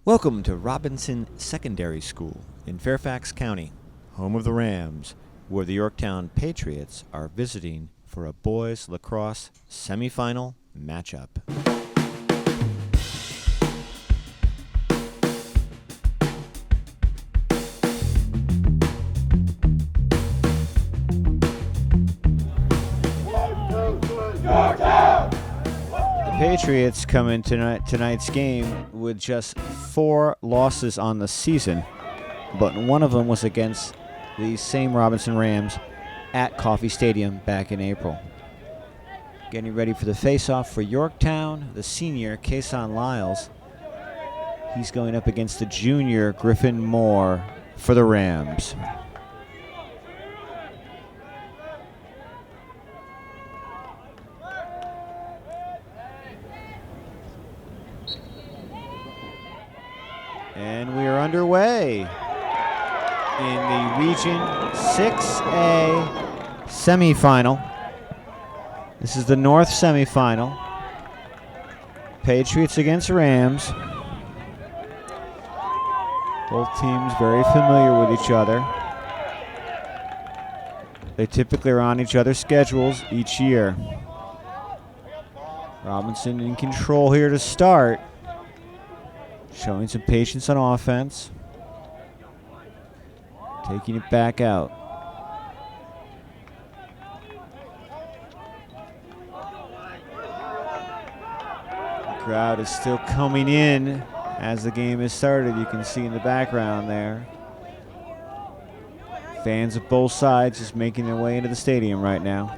Welcome to Robinson Secondary School in Fairfax County, home of the Rams, where the Yorktown Patriots are visiting for a boys lacrosse semifinal matchup. Patriots come in tonight's game with just 4 losses on the season, but one of them was against the same Robinson Rams at Coffey Stadium back in April. Getting ready for the face-off for Yorktown, the senior, Kason Lyles. He's going up against the junior, Griffin Moore, for the Rams. And we are underway in the Region 6A semifinal. This is the North semifinal. Patriots against Rams. Both teams very familiar with each other. They typically are on each other's schedules each year. Robinson in control here to start. Showing some patience on offense. Taking it back out. The crowd is still coming in as the game has started. You can see in the background there. Fans of both sides just making their way into the stadium right now.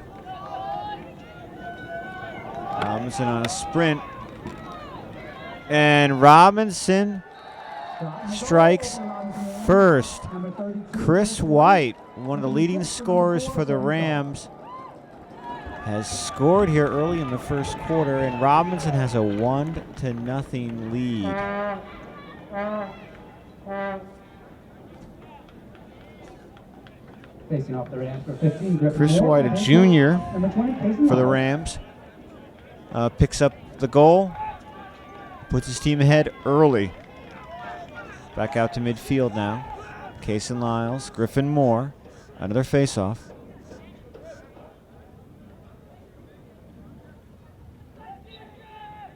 Robinson on a sprint. And Robinson strikes first. Chris White, one of the leading scorers for the Rams, has scored here early in the first quarter, and Robinson has a 1-0 lead. Facing off the Rams for 15, Chris White, a junior for the Rams, picks up the goal. Puts his team ahead early. Back out to midfield now. Kason Lyles, Griffin Moore, another face-off.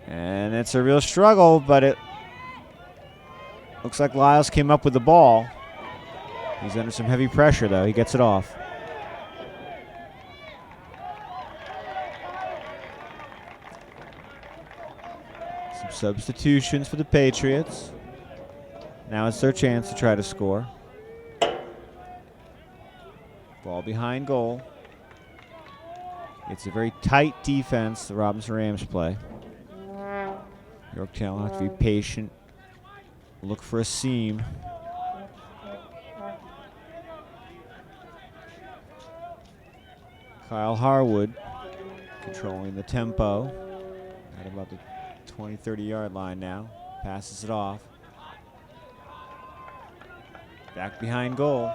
And it's a real struggle, but it looks like Lyles came up with the ball. He's under some heavy pressure, though. He gets it off. Substitutions for the Patriots. Now it's their chance to try to score. Ball behind goal. It's a very tight defense the Robinson Rams play. Yorktown will have to be patient. Look for a seam. Kyle Harwood controlling the tempo at about the 20-30 yard line now. Passes it off. Back behind goal.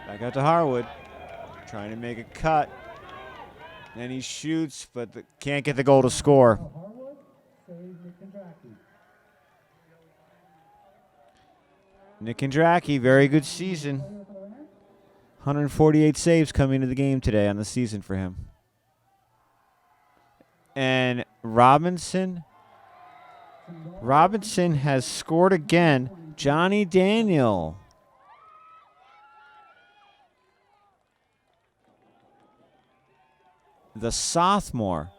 Back out to Harwood. Trying to make a cut. And he shoots, but can't get the goal to score. Nick Kondracki, very good season. 148 saves coming into the game today on the season for him. And Robinson has scored again. Johnny Daniel. The sophomore.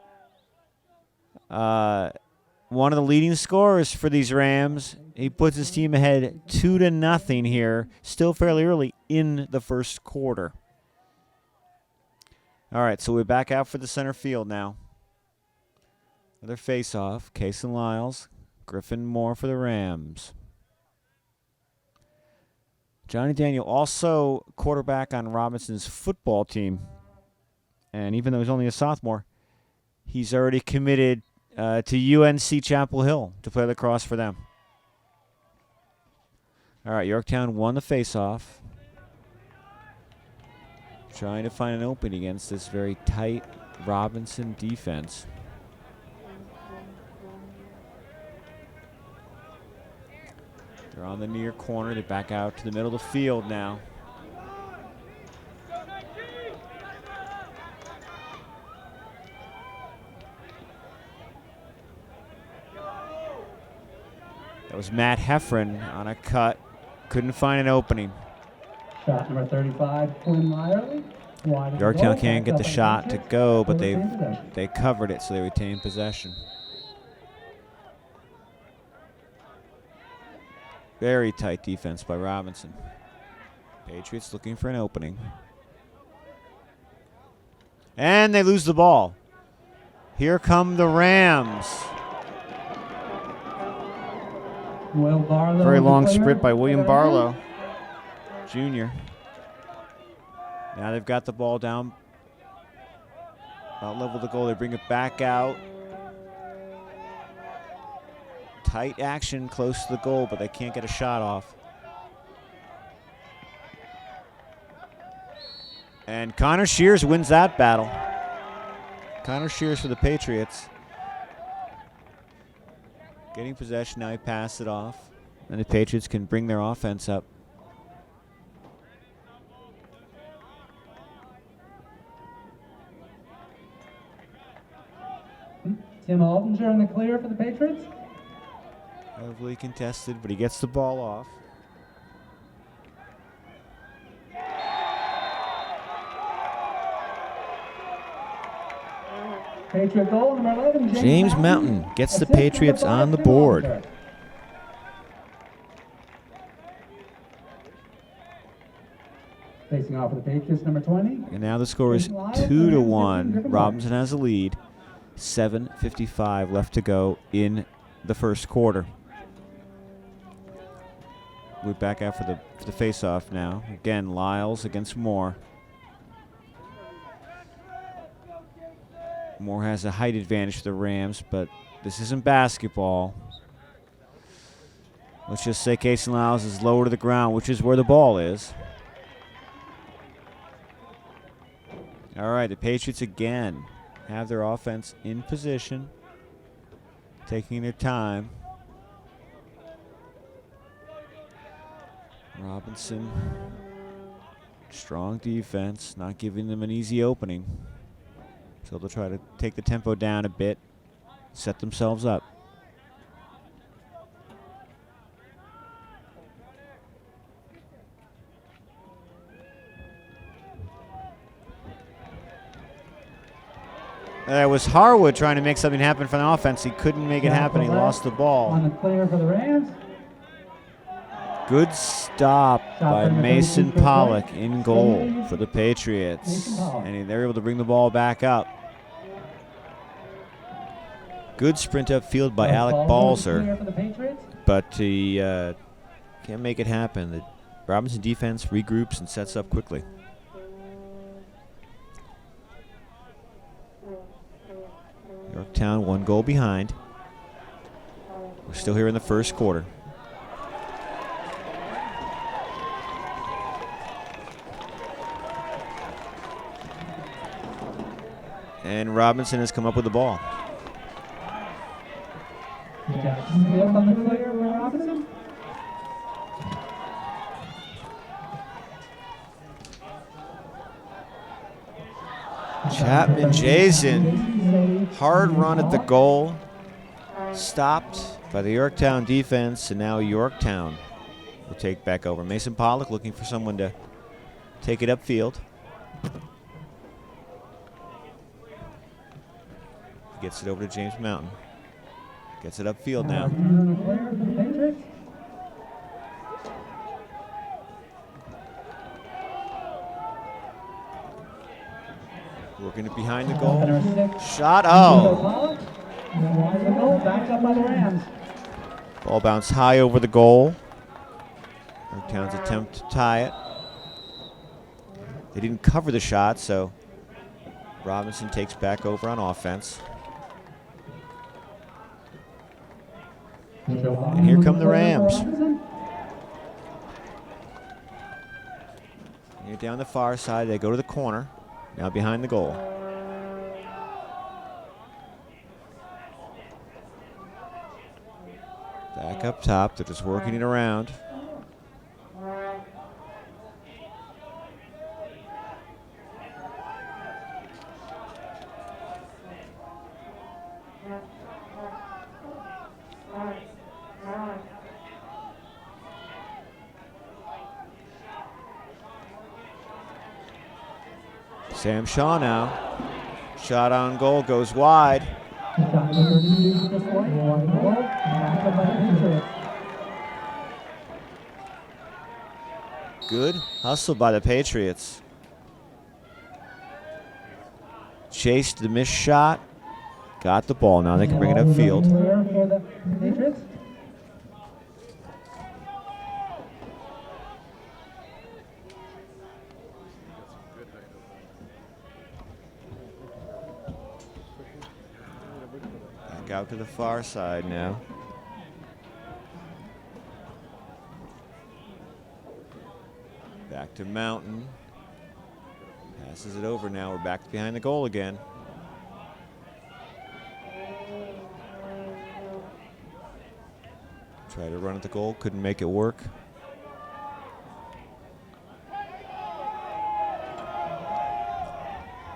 One of the leading scorers for these Rams. He puts his team ahead 2-0 here, still fairly early in the first quarter. All right, so we're back out for the center field now. Another face-off. Kason Lyles, Griffin Moore for the Rams. Johnny Daniel, also quarterback on Robinson's football team. And even though he's only a sophomore, he's already committed to UNC Chapel Hill to play lacrosse for them. All right, Yorktown won the face-off. Trying to find an opening against this very tight Robinson defense. They're on the near corner. They back out to the middle of the field now. That was Matt Heffron on a cut. Couldn't find an opening. Shot number 35, Quinn Lyerly. Yorktown can't get the shot to go, but they covered it, so they retain possession. Very tight defense by Robinson. Patriots looking for an opening. And they lose the ball. Here come the Rams. Will Barlow. Very long sprint by William Barlow, Jr. Now they've got the ball down about level the goal. They bring it back out. Tight action close to the goal, but they can't get a shot off. And Connor Shears wins that battle. Connor Shears for the Patriots. Getting possession, now he passed it off. And the Patriots can bring their offense up. Tim Aldinger in the clear for the Patriots. Heavily contested, but he gets the ball off. Patriot goal, number 11, James Mountain gets the Patriots on the board. Facing off for the Patriots, number 20. And now the score is 2-1. Robinson has a lead. 7:55 left to go in the first quarter. We're back out for the face-off now. Again, Lyles against Moore. Moore has a height advantage for the Rams, but this isn't basketball. Let's just say Casey Lyles is lower to the ground, which is where the ball is. All right, the Patriots again have their offense in position, taking their time. Robinson, strong defense, not giving them an easy opening. So they'll try to take the tempo down a bit, set themselves up. That was Harwood trying to make something happen for the offense. He couldn't make it happen. He lost the ball. On the clear for the Rams. Good stop by Mason Pollock in goal for the Patriots. And they're able to bring the ball back up. Good sprint upfield by Alec Balzer. But he can't make it happen. The Robinson defense regroups and sets up quickly. Yorktown 1 goal behind. We're still here in the first quarter. And Robinson has come up with the ball. On the clear for Robinson. Chapman Jason, hard run at the goal, stopped by the Yorktown defense, and now Yorktown will take back over. Mason Pollock looking for someone to take it upfield. Gets it over to James Mountain. Gets it upfield now. Working it behind the goal. Shot. Oh. Ball bounced high over the goal. Yorktown's attempt to tie it. They didn't cover the shot, so Robinson takes back over on offense. And here come the Rams. Here down the far side, they go to the corner. Now behind the goal. Back up top, they're just working it around. Sam Shaw now. Shot on goal goes wide. Good hustle by the Patriots. Chased the missed shot. Got the ball. Now they can bring it upfield. Back out to the far side now. Back to Mountain. Passes it over now. We're back behind the goal again. Tried to run at the goal, couldn't make it work.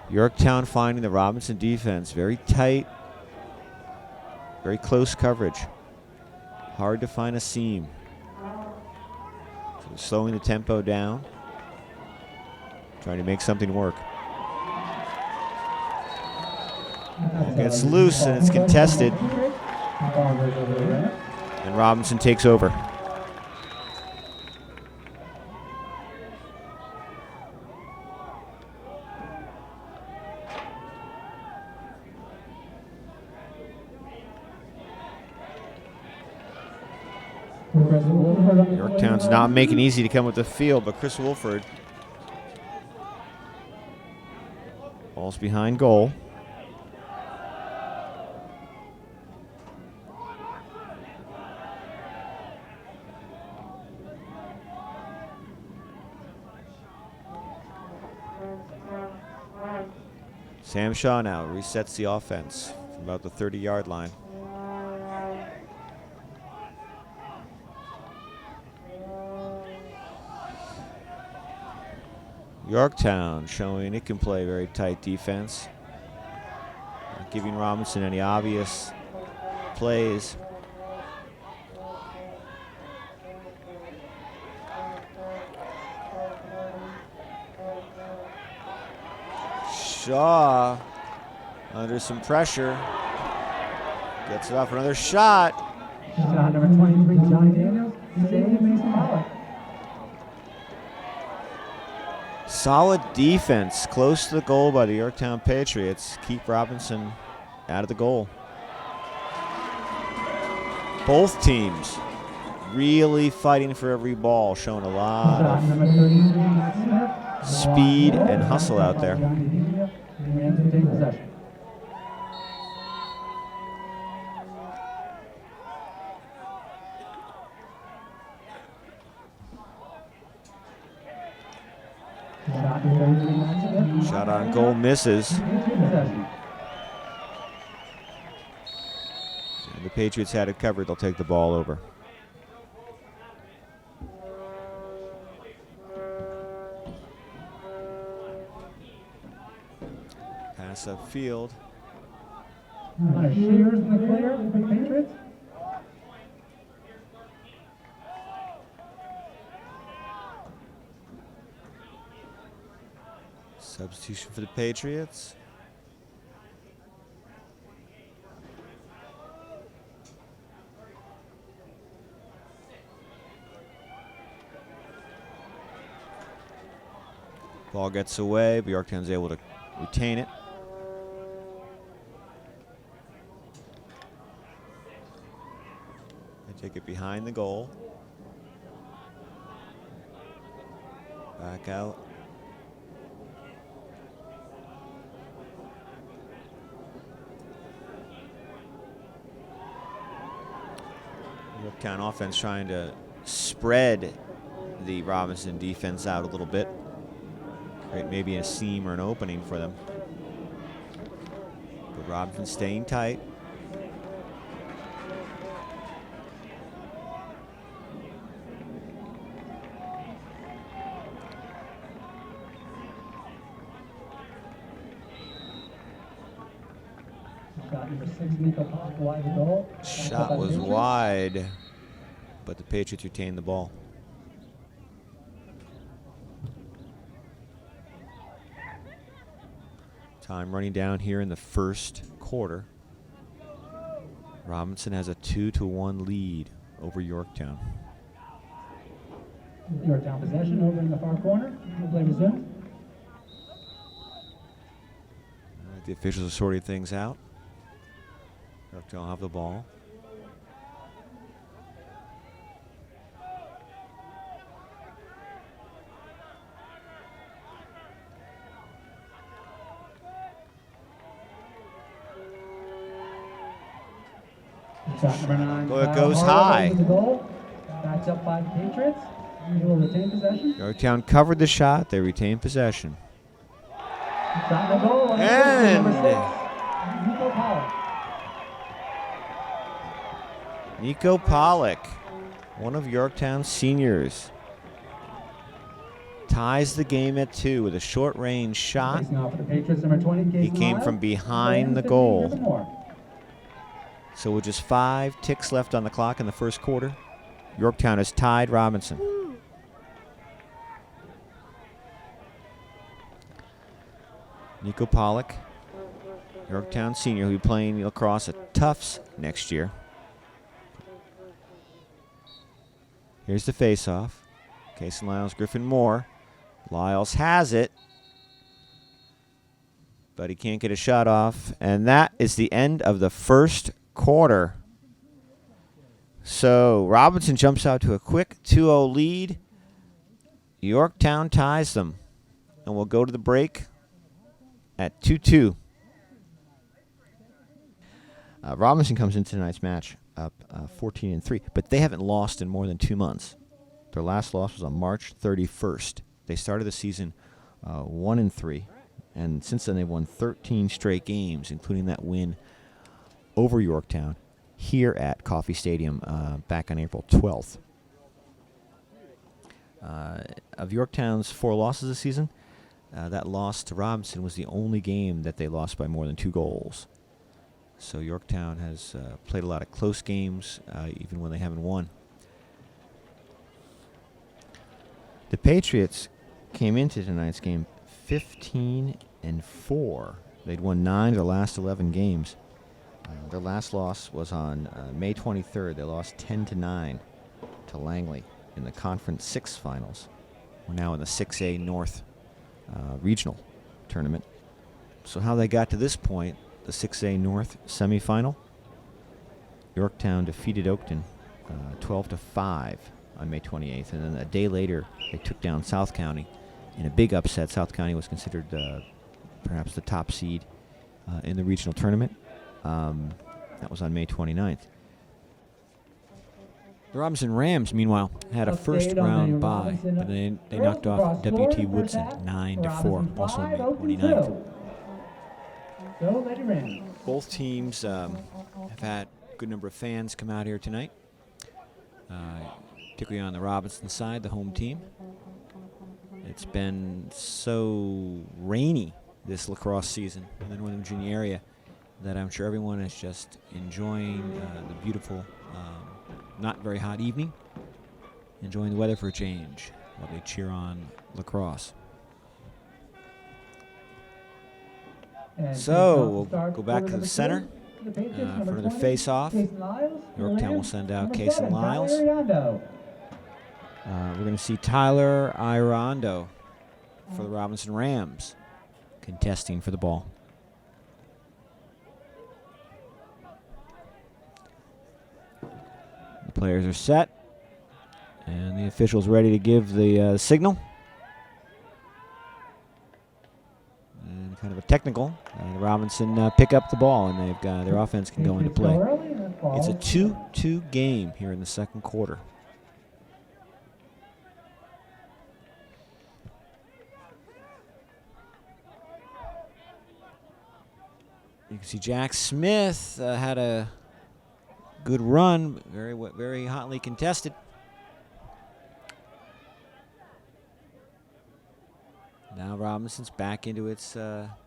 Yorktown finding the Robinson defense very tight, very close coverage. Hard to find a seam. So slowing the tempo down, trying to make something work. Gets loose and it's contested. And Robinson takes over. Yorktown's not making it easy to come with the field, but Chris Wolford. Ball's behind goal. Sam Shaw now resets the offense from about the 30-yard line. Yorktown showing it can play very tight defense. Not giving Robinson any obvious plays. Shaw under some pressure. Gets it off for another shot. Shot number 23, Johnny Daniels. Solid defense close to the goal by the Yorktown Patriots. Keep Robinson out of the goal. Both teams really fighting for every ball, showing a lot of speed and hustle out there. Shot on goal misses. And the Patriots had it covered. They'll take the ball over. Pass upfield. Shears in the clear for the Patriots. Substitution for the Patriots. Ball gets away, but Yorktown's able to retain it. They take it behind the goal. Back out. Yorktown offense trying to spread the Robinson defense out a little bit. Create maybe a seam or an opening for them. But Robinson staying tight. Shot number 6, Nico Pollock, wide the goal. Shot was wide, but the Patriots retained the ball. Time running down here in the first quarter. Robinson has a 2-1 lead over Yorktown. Yorktown possession over in the far corner. We'll play resume. The officials are sorting things out. Yorktown will have the ball. Shot number 9. Oh, it goes high. The goal. Backs up by the Patriots. They will retain possession. Yorktown covered the shot. They retained possession. Shot the goal. And Number 6, Nico Pollock. Nico Pollock, one of Yorktown's seniors, ties the game at 2 with a short-range shot. Facing off for the Patriots, number 20, He came from behind the goal. So with just 5 ticks left on the clock in the first quarter, Yorktown has tied Robinson. Nico Pollock, Yorktown senior, who'll be playing lacrosse at Tufts next year. Here's the face-off. Case and Lyles, Griffin Moore. Lyles has it, but he can't get a shot off. And that is the end of the first quarter. So Robinson jumps out to a quick 2-0 lead. Yorktown ties them. And we'll go to the break at 2-2. Robinson comes into tonight's match up 14-3, but they haven't lost in more than 2 months. Their last loss was on March 31st. They started the season 1-3, and since then they've won 13 straight games, including that win over Yorktown here at Coffey Stadium back on April 12th. Of Yorktown's 4 losses this season, that loss to Robinson was the only game that they lost by more than 2 goals. So Yorktown has played a lot of close games, even when they haven't won. The Patriots came into tonight's game 15-4. They'd won 9 of their last 11 games. Their last loss was on May 23rd. They lost 10-9 to Langley in the Conference 6 finals. We're now in the 6A North regional tournament. So how they got to this point, the 6A North semifinal, Yorktown defeated Oakton 12-5 on May 28th, and then a day later they took down South County in a big upset. South County was considered perhaps the top seed in the regional tournament. That was on May 29th. The Robinson Rams, meanwhile, had a first-round bye, but they knocked off W.T. Woodson 9-4, also on May 29th. Both teams have had a good number of fans come out here tonight, particularly on the Robinson side, the home team. It's been so rainy this lacrosse season in the Northern Virginia area that I'm sure everyone is just enjoying the beautiful, not very hot evening, enjoying the weather for a change while they cheer on lacrosse. So we'll go back to the center for another face-off. Yorktown will send out Case and Lyles. We're going to see Tyler Irondo for the Robinson Rams contesting for the ball. The players are set, and the officials ready to give the signal. And kind of a technical. The Robinson pick up the ball, and they've got their offense can go into play. It's a 2-2 game here in the second quarter. You can see Jack Smith had a good run, very hotly contested. Now Robinson's back into its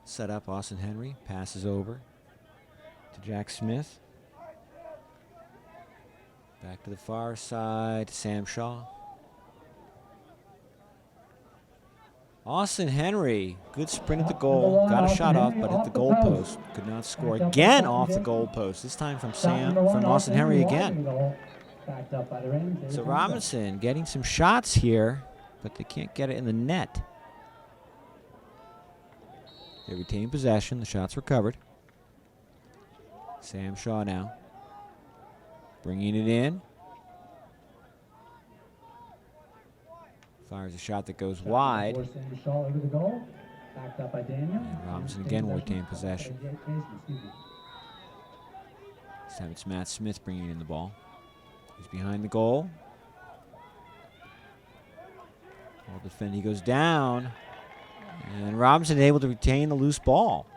setup. Austin Henry passes over to Jack Smith. Back to the far side to Sam Shaw. Austin Henry, good sprint at the goal. Got a shot off, but hit the goal post. Could not score. Again off the goal post. This time from Austin Henry again. So Robinson getting some shots here, but they can't get it in the net. They retain possession. The shot's recovered. Sam Shaw now. Bringing it in. Fires a shot that goes wide. And Robinson again will retain possession. This time it's Matt Smith bringing in the ball. He's behind the goal. Ball defend. He goes down. And Robinson able to retain the loose ball.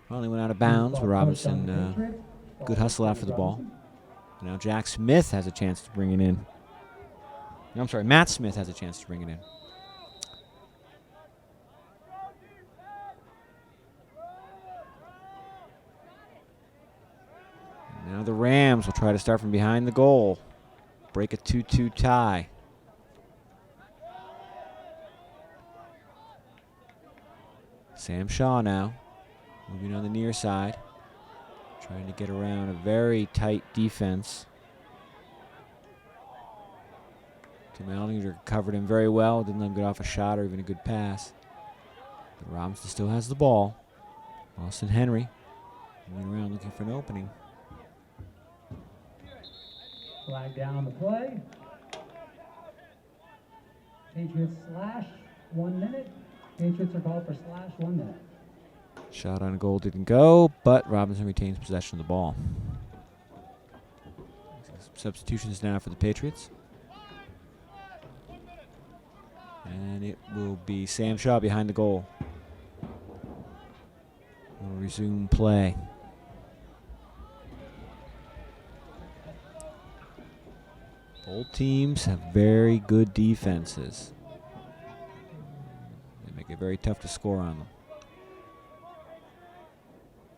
Finally went out of bounds, but Robinson, good hustle after the ball. Now Jack Smith has a chance to bring it in. No, I'm sorry, Matt Smith has a chance to bring it in. And now the Rams will try to start from behind the goal. Break a 2-2 tie. Sam Shaw now, moving on the near side. Trying to get around a very tight defense. Tim Ellinger covered him very well. Didn't let him get off a shot or even a good pass. But Robinson still has the ball. Austin Henry moving around looking for an opening. Flag down on the play. Patriots slash 1 minute. Patriots are called for slash 1 minute. Shot on goal didn't go, but Robinson retains possession of the ball. Substitutions now for the Patriots. And it will be Sam Shaw behind the goal. We'll resume play. Both teams have very good defenses. They make it very tough to score on them.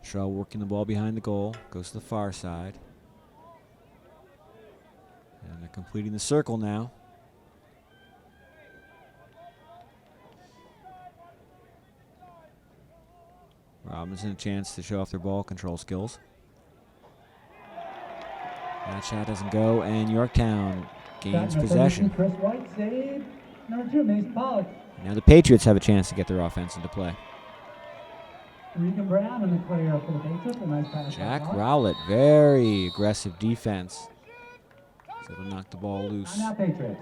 Shaw working the ball behind the goal, goes to the far side. And they're completing the circle now. Robinson a chance to show off their ball control skills. That shot doesn't go, and Yorktown gains possession. Chris White save. Number 2, Mason Pollock. Now the Patriots have a chance to get their offense into play. Regan Brown in the clear for the Patriots. A nice pass. Jack Rowlett, very aggressive defense. So to knock the ball loose. Now Patriots.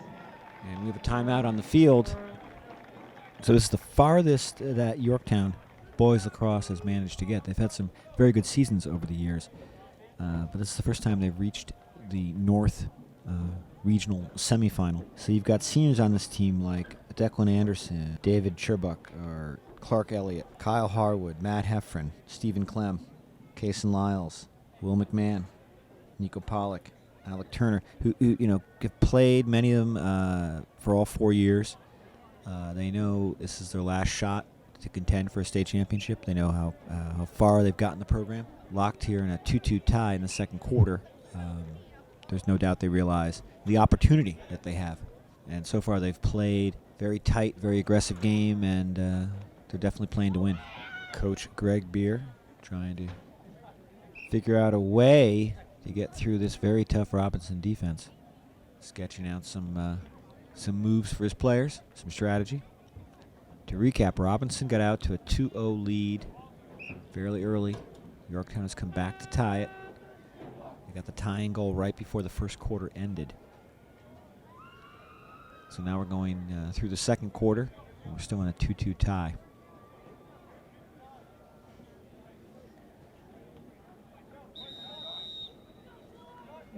And we have a timeout on the field. So this is the farthest that Yorktown boys lacrosse has managed to get. They've had some very good seasons over the years. But this is the first time they've reached the North Regional semifinal. So you've got seniors on this team like Declan Anderson, David Cherbuck, or Clark Elliott, Kyle Harwood, Matt Heffron, Stephen Clem, Kason Lyles, Will McMahon, Nico Pollock, Alec Turner, who have played, many of them, for all 4 years. They know this is their last shot to contend for a state championship. They know how far they've gotten the program. Locked here in a 2-2 tie in the second quarter. There's no doubt they realize the opportunity that they have. And so far they've played very tight, very aggressive game, and they're definitely playing to win. Coach Greg Beer trying to figure out a way to get through this very tough Robinson defense. Sketching out some moves for his players, some strategy. To recap, Robinson got out to a 2-0 lead fairly early. Yorktown has come back to tie it. They got the tying goal right before the first quarter ended. So now we're going through the second quarter, and we're still in a 2-2 tie.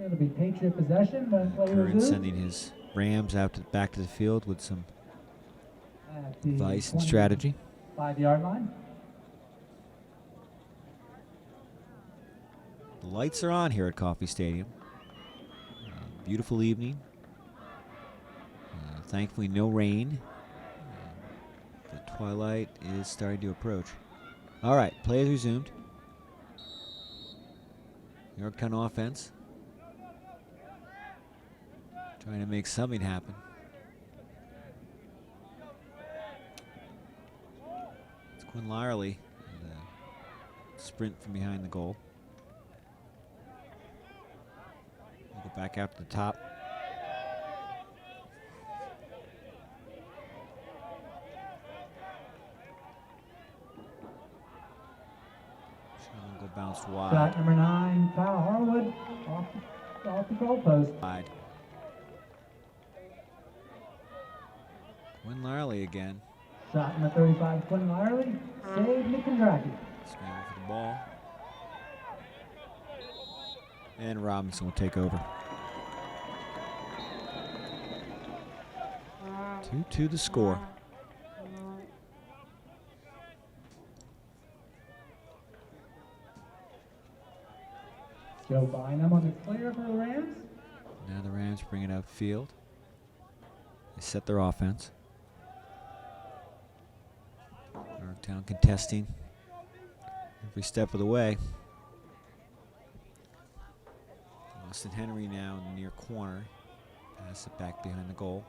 It'll be Patriot possession. Curran sending his Rams out back to the field with some advice and strategy. 5-yard line. The lights are on here at Coffey Stadium. Beautiful evening. Thankfully, no rain. The Twilight is starting to approach. All right, play is resumed. Yorktown offense. Trying to make something happen. It's Quinn Lyerly. Sprint from behind the goal. We'll go back out to the top. Go bounced wide. Shot number 9, Kyle Harwood, off the goalpost. Wide. Quinn Lyerly again. Shot number 35, Quinn Lyerly, saved McIndracky. Scramble for the ball. And Robinson will take over. 2-2 the score. Joe Bynum on the clear for the Rams. Now the Rams bring it upfield. They set their offense. Yorktown contesting every step of the way. Austin Henry now in the near corner. Pass it back behind the goal.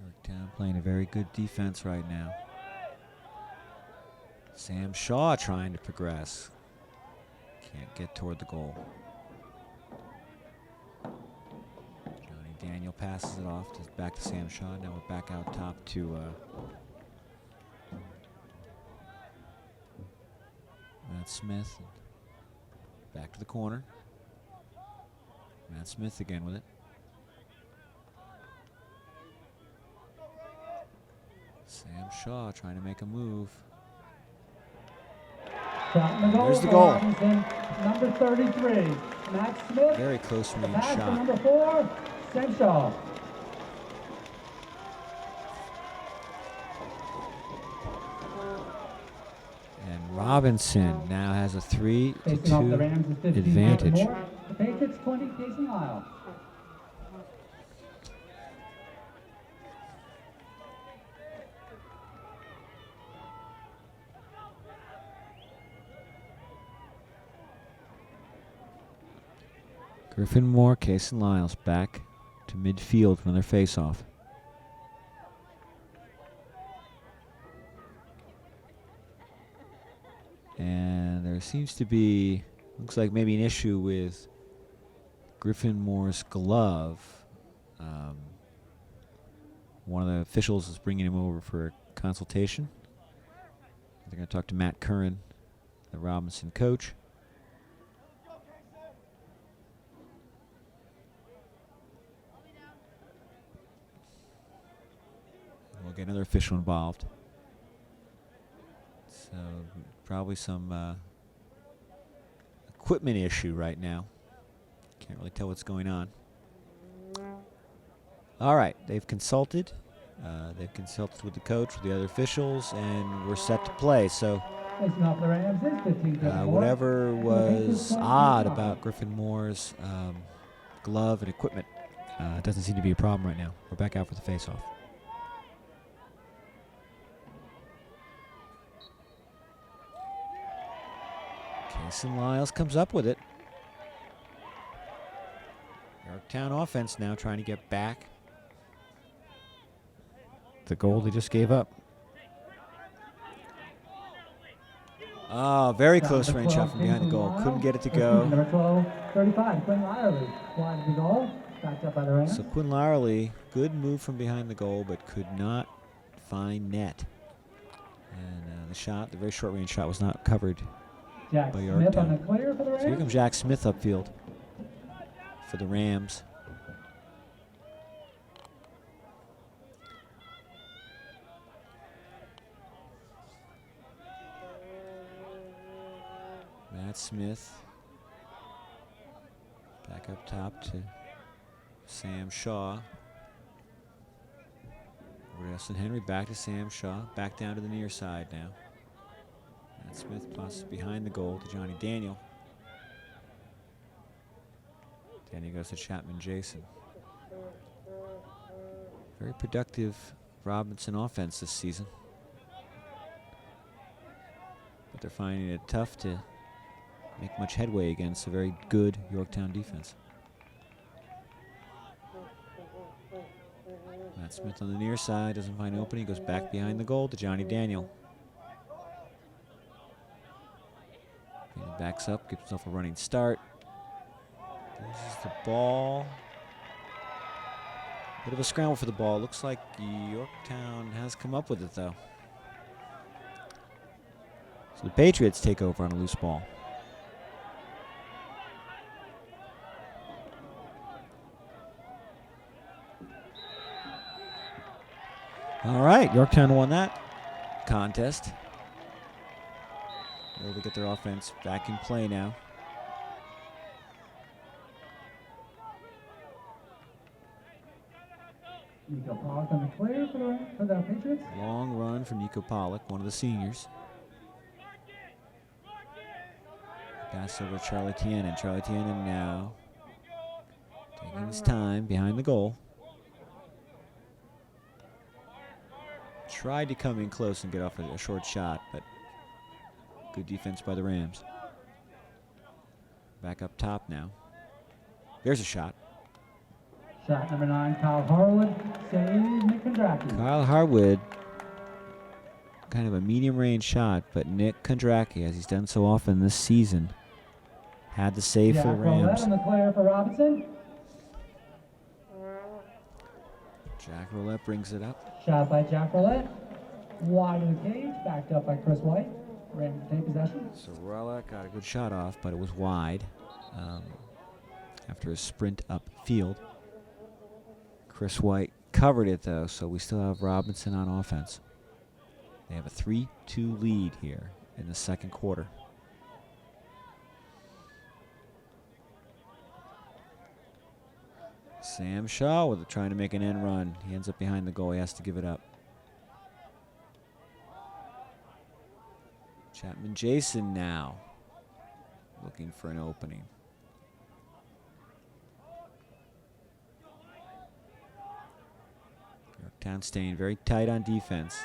Yorktown playing a very good defense right now. Sam Shaw trying to progress. Can't get toward the goal. Johnny Daniel passes it off back to Sam Shaw. Now we're back out top to Matt Smith. Back to the corner. Matt Smith again with it. Sam Shaw trying to make a move. Shot in the goal. There's the goal. Robinson, number 33, Matt Smith. Very close range Pass to shot. number 4, Sam Shaw. And Robinson now has a Facing off the 3-2 Rams is 15 advantage. more. The Patriots 20, Jason Lyle. Griffin Moore, Case and Lyles back to midfield for another face-off. And there seems to be, looks like maybe an issue with Griffin Moore's glove. One of the officials is bringing him over for a consultation. They're going to talk to Matt Curran, the Robinson coach. We'll get another official involved. So probably some equipment issue right now. Can't really tell what's going on. All right, they've consulted. They've consulted with the coach, with the other officials, and we're set to play. So Facing off the Rams is 15 whatever was odd about Griffin Moore's glove and equipment doesn't seem to be a problem right now. We're back out for the face-off. Jason Lyles comes up with it. Yorktown offense now trying to get back the goal they just gave up. Oh, very close range shot from behind the goal. Couldn't get it to go. Number 12, 35, Quinn Lyerly. Wide of the goal. Backed up by the Rams. So Quinn Lyerly, good move from behind the goal, but could not find net. And the shot, the very short range shot, was not covered Jack by Smith Yorktown. on the clear for the Rams. So here comes Jack Smith upfield for the Rams. Matt Smith back up top to Sam Shaw. Austin Henry back to Sam Shaw. Back down to the near side now. Matt Smith passes behind the goal to Johnny Daniel. Danny goes to Chapman Jason. Very productive Robinson offense this season. But they're finding it tough to make much headway against a very good Yorktown defense. Matt Smith on the near side, doesn't find an opening, goes back behind the goal to Johnny Daniel. He backs up, gives himself a running start. Loses the ball. Bit of a scramble for the ball. Looks like Yorktown has come up with it, though. So the Patriots take over on a loose ball. All right, Yorktown won that contest. Able to get their offense back in play now. Nico Pollock on the clear for the Patriots. Long run from Nico Pollock, one of the seniors. Pass over to Charlie Tienen. Charlie Tienen now taking his time behind the goal. Tried to come in close and get off a short shot, but good defense by the Rams. Back up top now. There's a shot. Shot number 9, Kyle Harwood. Save Nick Kondracki. Kyle Harwood, kind of a medium-range shot, but Nick Kondracki, as he's done so often this season, had the save for the Rams. On the clear for Robinson. Jack Roulette brings it up. Shot by Jack Roulette. Wide of the cage, backed up by Chris White. Rams take possession. So Roulette got a good shot off, but it was wide after a sprint upfield. Chris White covered it, though, so we still have Robinson on offense. They have a 3-2 lead here in the second quarter. Sam Shaw trying to make an end run. He ends up behind the goal. He has to give it up. Chapman Jason now looking for an opening. Yorktown staying very tight on defense.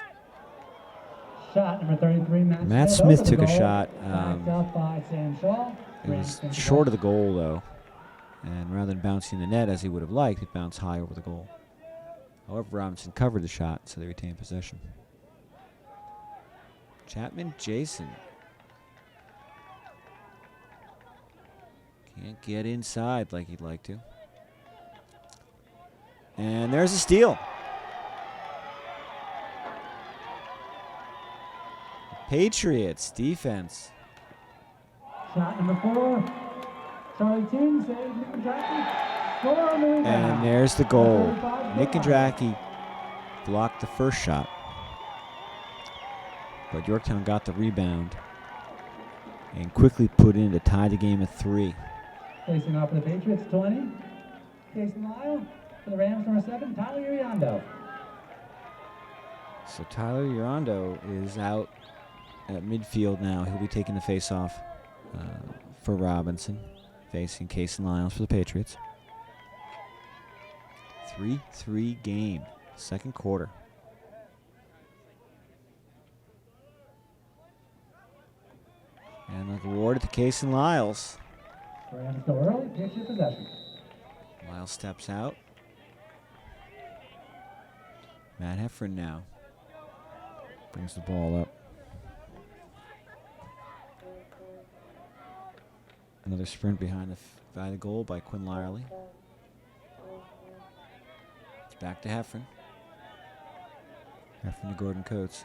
Shot number 33, Matt Smith took a shot. Backed up by Sam Shaw. It was short of the goal, though. And rather than bouncing the net as he would have liked, it bounced high over the goal. However, Robinson covered the shot, so they retained possession. Chapman Jason. Can't get inside like he'd like to. And there's a steal. Patriots defense. Shot number 4. Charlie Ting saved Nick Kondracki. Score on the rebound. And there's the goal. Nick Kondracki blocked the first shot, but Yorktown got the rebound and quickly put in to tie the game at 3. Facing off for the Patriots, 20. Casey Lyle for the Rams, number 7, Tyler Uriondo. So Tyler Uriondo is out at midfield now. He'll be taking the face-off for Robinson, facing Casey Lyles for the Patriots. 3-3 game, second quarter. And the reward to Casey Lyles. Rams go early, takes your possession. Lyles steps out. Matt Heffron now brings the ball up. Another sprint behind by the goal by Quinn Lyerly. It's back to Heffron. Heffron to Gordon Coates.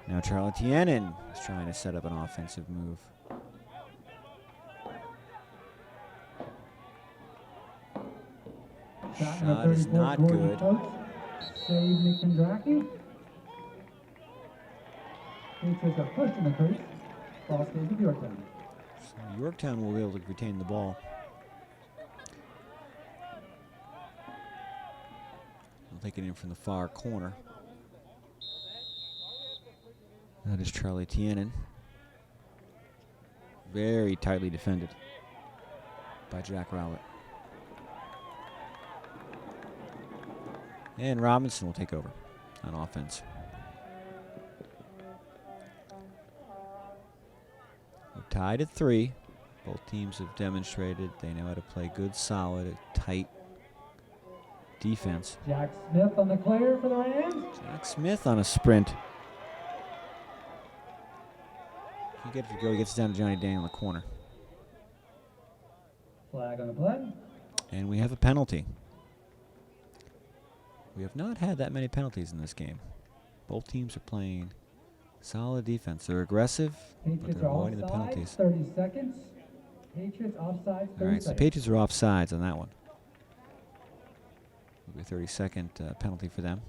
Now Charlie Tienen is trying to set up an offensive move. Shot is not good. Save Nick Kondracki. Patriots are pushed in the crease. Ball stays with Yorktown. So Yorktown will be able to retain the ball. They'll take it in from the far corner. That is Charlie Tienen. Very tightly defended. by Jack Rowlett. And Robinson will take over on offense. We're tied at 3. Both teams have demonstrated they know how to play good, solid, tight defense. Jack Smith on the clear for the Rams. Jack Smith on a sprint. He gets down to Johnny Daniel in the corner. Flag on the play. And we have a penalty. We have not had that many penalties in this game. Both teams are playing solid defense. They're aggressive, but Patriots they're are avoiding the offside, penalties. 30 seconds. Patriots offside, 30 All right, so seconds. Patriots are offsides on that one. It'll be a 30-second penalty for them.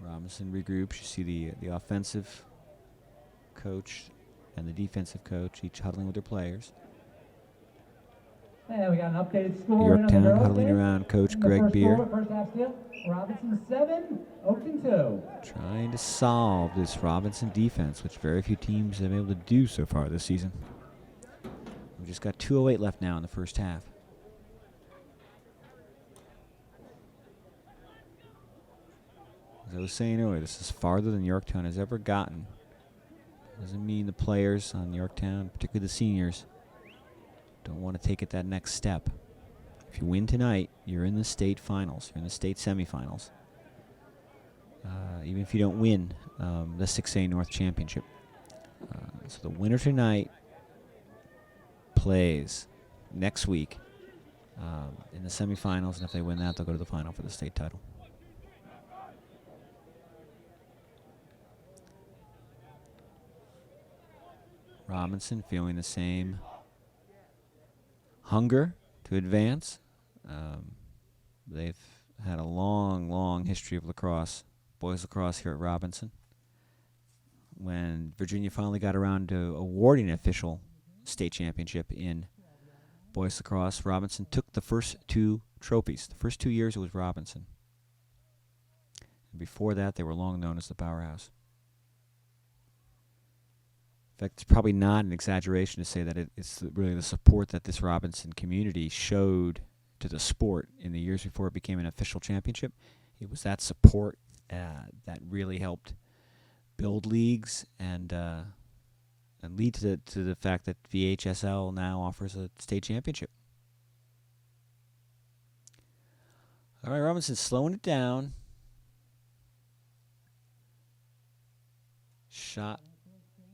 Robinson regroups. You see the offensive coach and the defensive coach each huddling with their players. And we got an updated score. Yorktown huddling around Coach Greg Beer. First half still. Robinson 7, Oakton 2. Trying to solve this Robinson defense, which very few teams have been able to do so far this season. We've just got 2:08 left now in the first half. As I was saying earlier, this is farther than Yorktown has ever gotten. Doesn't mean the players on Yorktown, particularly the seniors, don't want to take it that next step. If you win tonight, you're in the state finals. You're in the state semifinals. Even if you don't win the 6A North Championship. So the winner tonight plays next week in the semifinals, and if they win that, they'll go to the final for the state title. Robinson feeling the same hunger to advance. They've had a long, long history of lacrosse, boys lacrosse here at Robinson. When Virginia finally got around to awarding an official state championship in boys lacrosse, Robinson took the first 2 trophies. The first 2 years it was Robinson. And before that, they were long known as the powerhouse. In fact, it's probably not an exaggeration to say that it's really the support that this Robinson community showed to the sport in the years before it became an official championship. It was that support that really helped build leagues and lead to the fact that VHSL now offers a state championship. All right, Robinson's slowing it down. Shot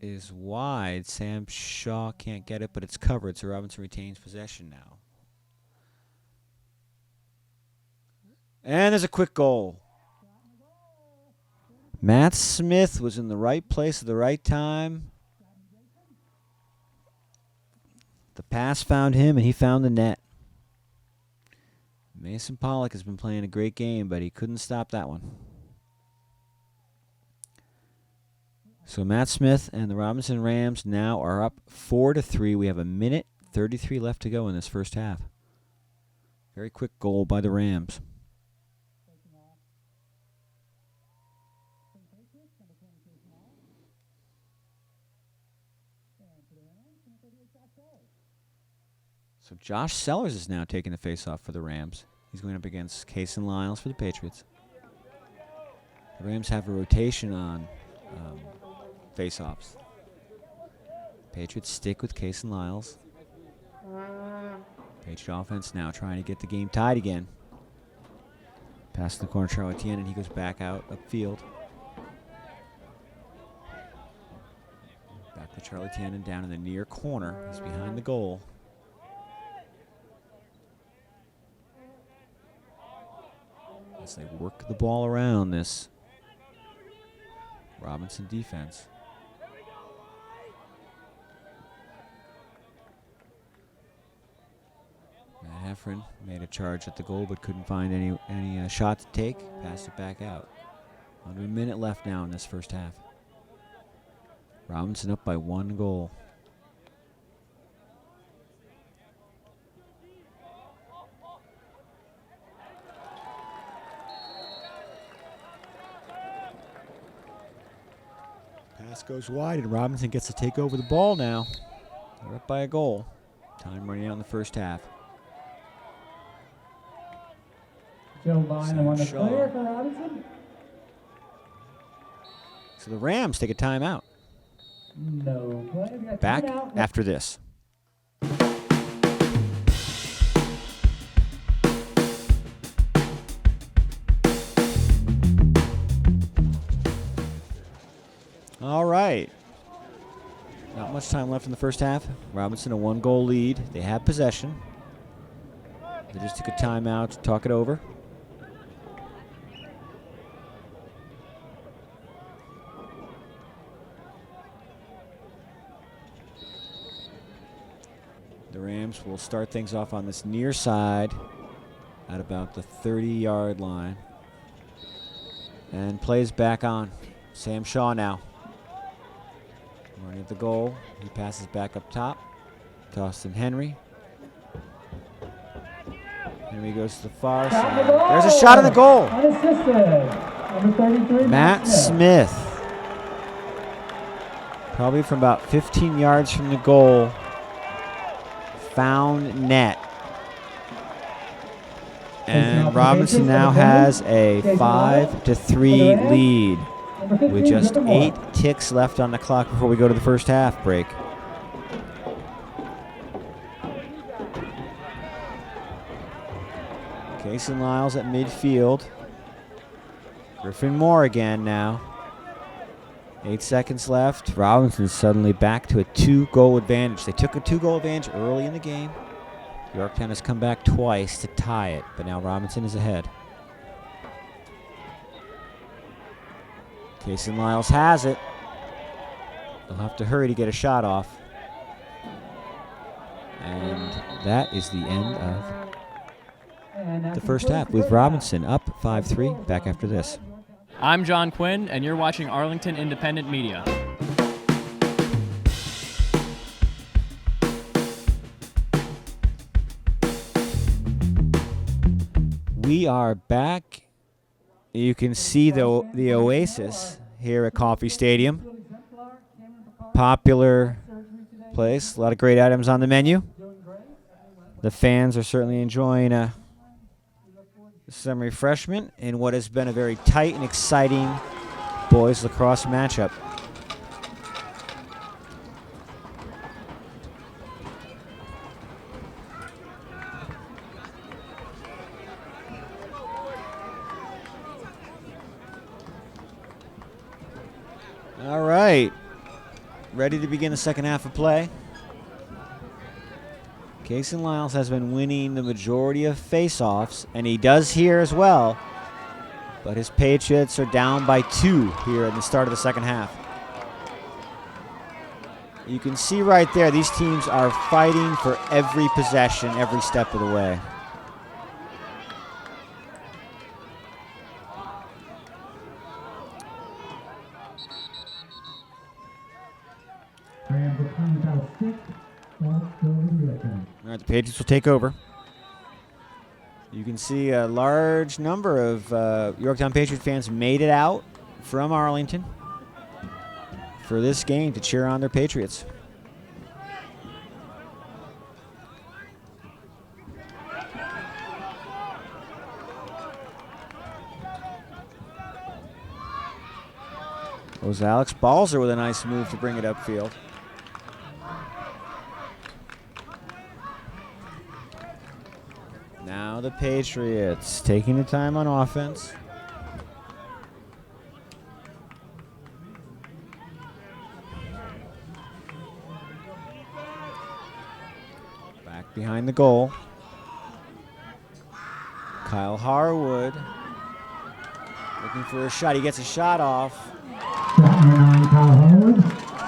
is wide. Sam Shaw can't get it, but it's covered, so Robinson retains possession now. And there's a quick goal. Matt Smith was in the right place at the right time. The pass found him, and he found the net. Mason Pollock has been playing a great game, but he couldn't stop that one. So Matt Smith and the Robinson Rams now are up 4-3. We have 1:33 left to go in this first half. Very quick goal by the Rams. So Josh Sellers is now taking the face-off for the Rams. He's going up against Cason Lyles for the Patriots. The Rams have a rotation on face-offs. Patriots stick with Cason Lyles. Patriot offense now trying to get the game tied again. Pass in the corner, Charlie Tien, and he goes back out upfield. Back to Charlie Tien down in the near corner. He's behind the goal. As they work the ball around this Robinson defense. Matt Heffron made a charge at the goal but couldn't find any shot to take. Passed it back out. Under a minute left now in this first half. Robinson up by 1 goal. Pass goes wide, and Robinson gets to take over the ball now. They're up by a goal. Time running out in the first half. Joe Vine, the one that's Shaw. clear for Robinson. So the Rams take a timeout. No play. We got Back timeout. after this. All right. Not much time left in the first half. Robinson a 1-goal lead. They have possession. They just took a timeout to talk it over. The Rams will start things off on this near side at about the 30-yard line. And plays back on. Sam Shaw now. Running at the goal. He passes back up top. Tossed in Henry. Henry goes to the far side. There's a shot on the goal. Unassisted. Number 33, Matt Smith. Probably from about 15 yards from the goal. Found net. And Robinson now has a 5-3 lead with just 8 ticks left on the clock before we go to the first half break. Casey Lyles at midfield. Griffin Moore again now. 8 seconds left. Robinson suddenly back to a 2-goal advantage. They took a 2-goal advantage early in the game. Yorktown has come back twice to tie it, but now Robinson is ahead. Casey Lyles has it. They'll have to hurry to get a shot off. And that is the end of the first half with Robinson up 5-3. Back after this. I'm John Quinn, and you're watching Arlington Independent Media. We are back. You can see the Oasis here at Coffey Stadium. Popular place. A lot of great items on the menu. The fans are certainly enjoying some refreshment in what has been a very tight and exciting boys lacrosse matchup. All right, ready to begin the second half of play. Casey Lyles has been winning the majority of face-offs, and he does here as well. But his Patriots are down by 2 here at the start of the second half. You can see right there, these teams are fighting for every possession, every step of the way. All right, the Patriots will take over. You can see a large number of Yorktown Patriots fans made it out from Arlington for this game to cheer on their Patriots. It was Alex Balzer with a nice move to bring it upfield. Now the Patriots taking the time on offense. Back behind the goal. Kyle Harwood looking for a shot. He gets a shot off.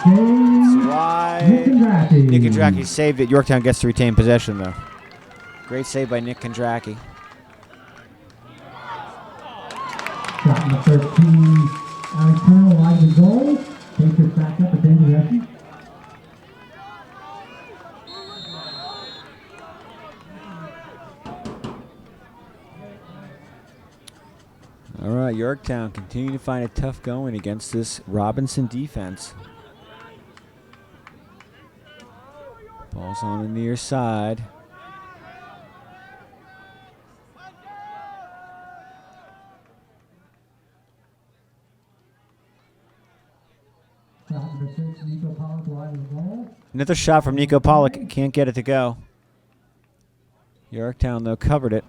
It's wide. Nick Kondracki saved it. Yorktown gets to retain possession though. Great save by Nick Kondracki. Shot number 13, Alex Turner, wide of the goal. Patriots back up at the end of the action. All right, Yorktown continue to find it tough going against this Robinson defense. Ball's on the near side. Another shot from Nico Pollock. Can't get it to go. Yorktown, though, covered it.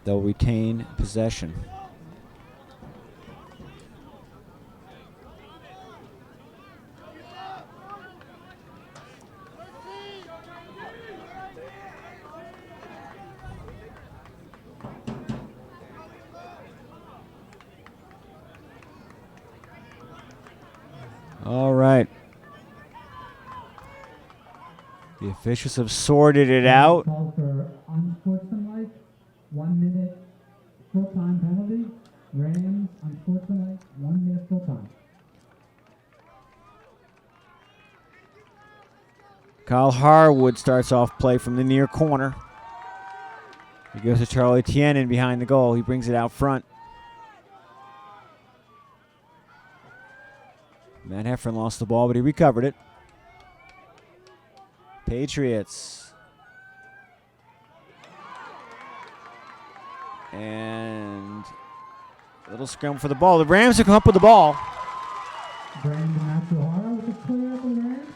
They'll retain possession. All right. The officials have sorted it out. Called for unsportsmanlike, 1 minute full-time penalty. Rams, unsportsmanlike, 1 minute full-time. Kyle Harwood starts off play from the near corner. He goes to Charlie Tienen behind the goal. He brings it out front. Matt Heffron lost the ball, but he recovered it. Patriots. And a little scramble for the ball. The Rams have come up with the ball. Brandon Matsuhara with a clear for the Rams.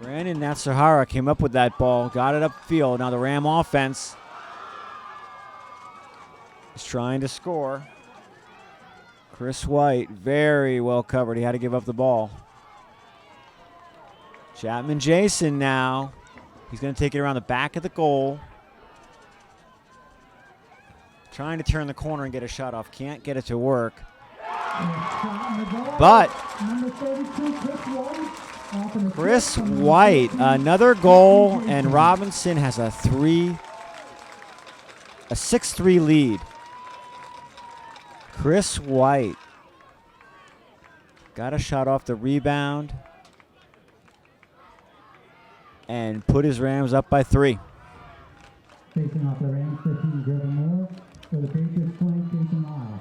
Brandon Natsuhara came up with that ball, got it upfield. Now the Ram offense is trying to score. Chris White, very well covered. He had to give up the ball. Chapman Jason now. He's going to take it around the back of the goal. Trying to turn the corner and get a shot off. Can't get it to work. But Chris White, another goal, and Robinson has a 6-3 lead. Chris White got a shot off the rebound and put his Rams up by 3. Facing off the Rams, 15, Griffin Moore. For the Patriots, 20, Jason Lyle.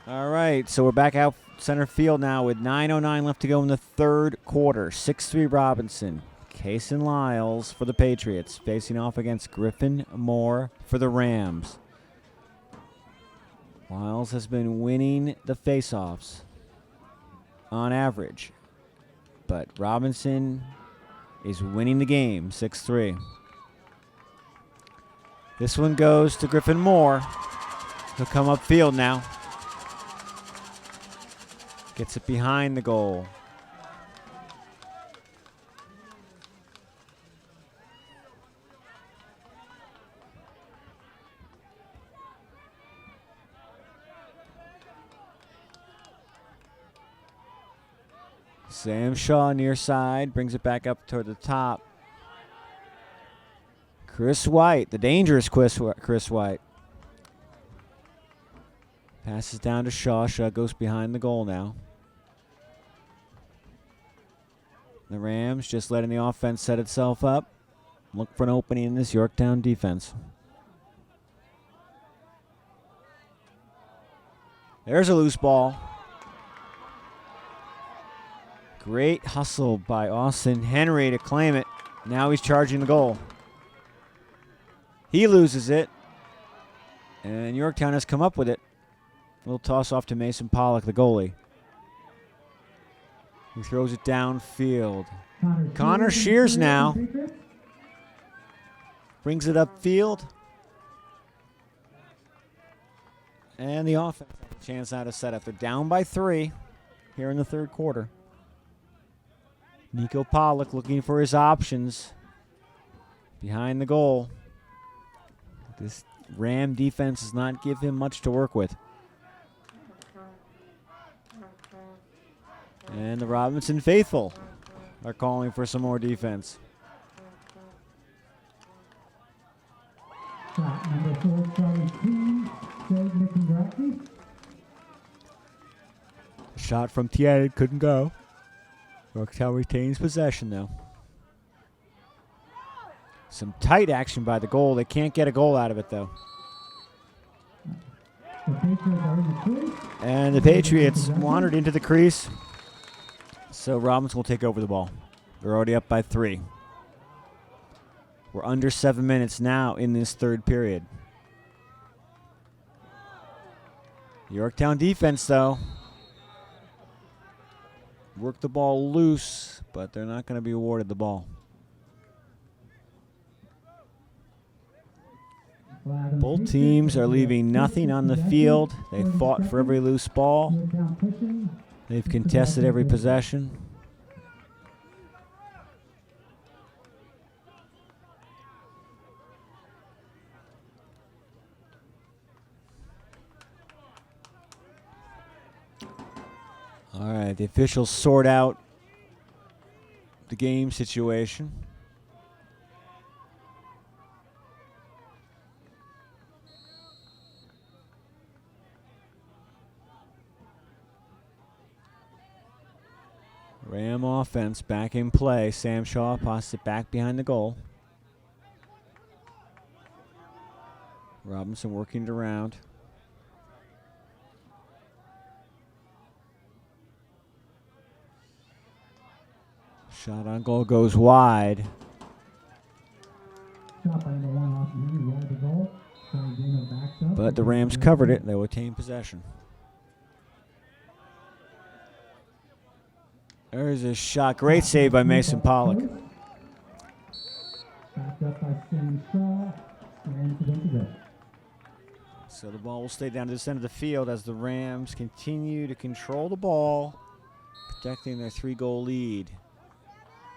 All right, so we're back out center field now with 9:09 left to go in the third quarter. 6-3 Robinson. Cason Lyles for the Patriots, facing off against Griffin Moore for the Rams. Lyles has been winning the faceoffs on average, but Robinson is winning the game 6-3. This one goes to Griffin Moore. He'll come upfield now. Gets it behind the goal. Sam Shaw near side, brings it back up toward the top. Chris White, the dangerous Chris White. Passes down to Shaw. Shaw goes behind the goal now. The Rams just letting the offense set itself up. Look for an opening in this Yorktown defense. There's a loose ball. Great hustle by Austin Henry to claim it. Now he's charging the goal. He loses it. And Yorktown has come up with it. A little toss off to Mason Pollock, the goalie. He throws it downfield. Connor Shears now brings it upfield. And the offense has a chance now to set up. They're down by 3 here in the third quarter. Nico Pollock looking for his options behind the goal. This Ram defense does not give him much to work with. And the Robinson faithful are calling for some more defense. Shot number 4, Charlie King, Greg McIndracky. Shot from Tierney couldn't go. Yorktown retains possession though. Some tight action by the goal. They can't get a goal out of it, though. The Patriots are in the crease. And the Patriots wandered into the crease. So Robinson will take over the ball. They're already up by 3. We're under 7 minutes now in this third period. Yorktown defense, though. Work the ball loose, but they're not going to be awarded the ball. Both teams are leaving nothing on the field. They fought for every loose ball. They've contested every possession. All right, the officials sort out the game situation. Ram offense back in play. Sam Shaw passes it back behind the goal. Robinson working it around. Shot on goal goes wide. But the Rams covered it. They will retain possession. There's a shot. Great save by Mason Pollock. So the ball will stay down to the center of the field as the Rams continue to control the ball, protecting their 3-goal lead.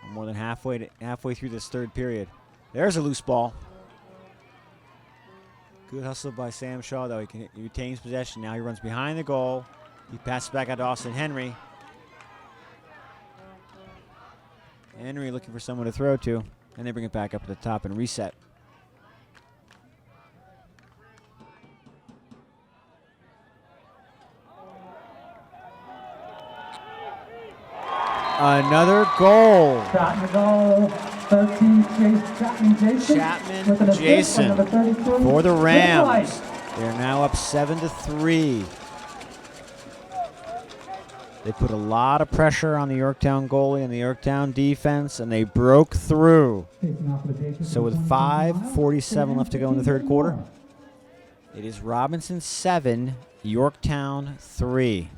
We're more than halfway through this third period. There's a loose ball. Good hustle by Sam Shaw, though. He retains possession. Now he runs behind the goal. He passes back out to Austin Henry. Henry looking for someone to throw to, and they bring it back up to the top and reset. Another goal. Shot in the goal. 13, Chapman Jason for the Rams. They're now up 7-3. They put a lot of pressure on the Yorktown goalie and the Yorktown defense, and they broke through. So with 5:47 left to go in the third quarter, it is Robinson 7, Yorktown 3.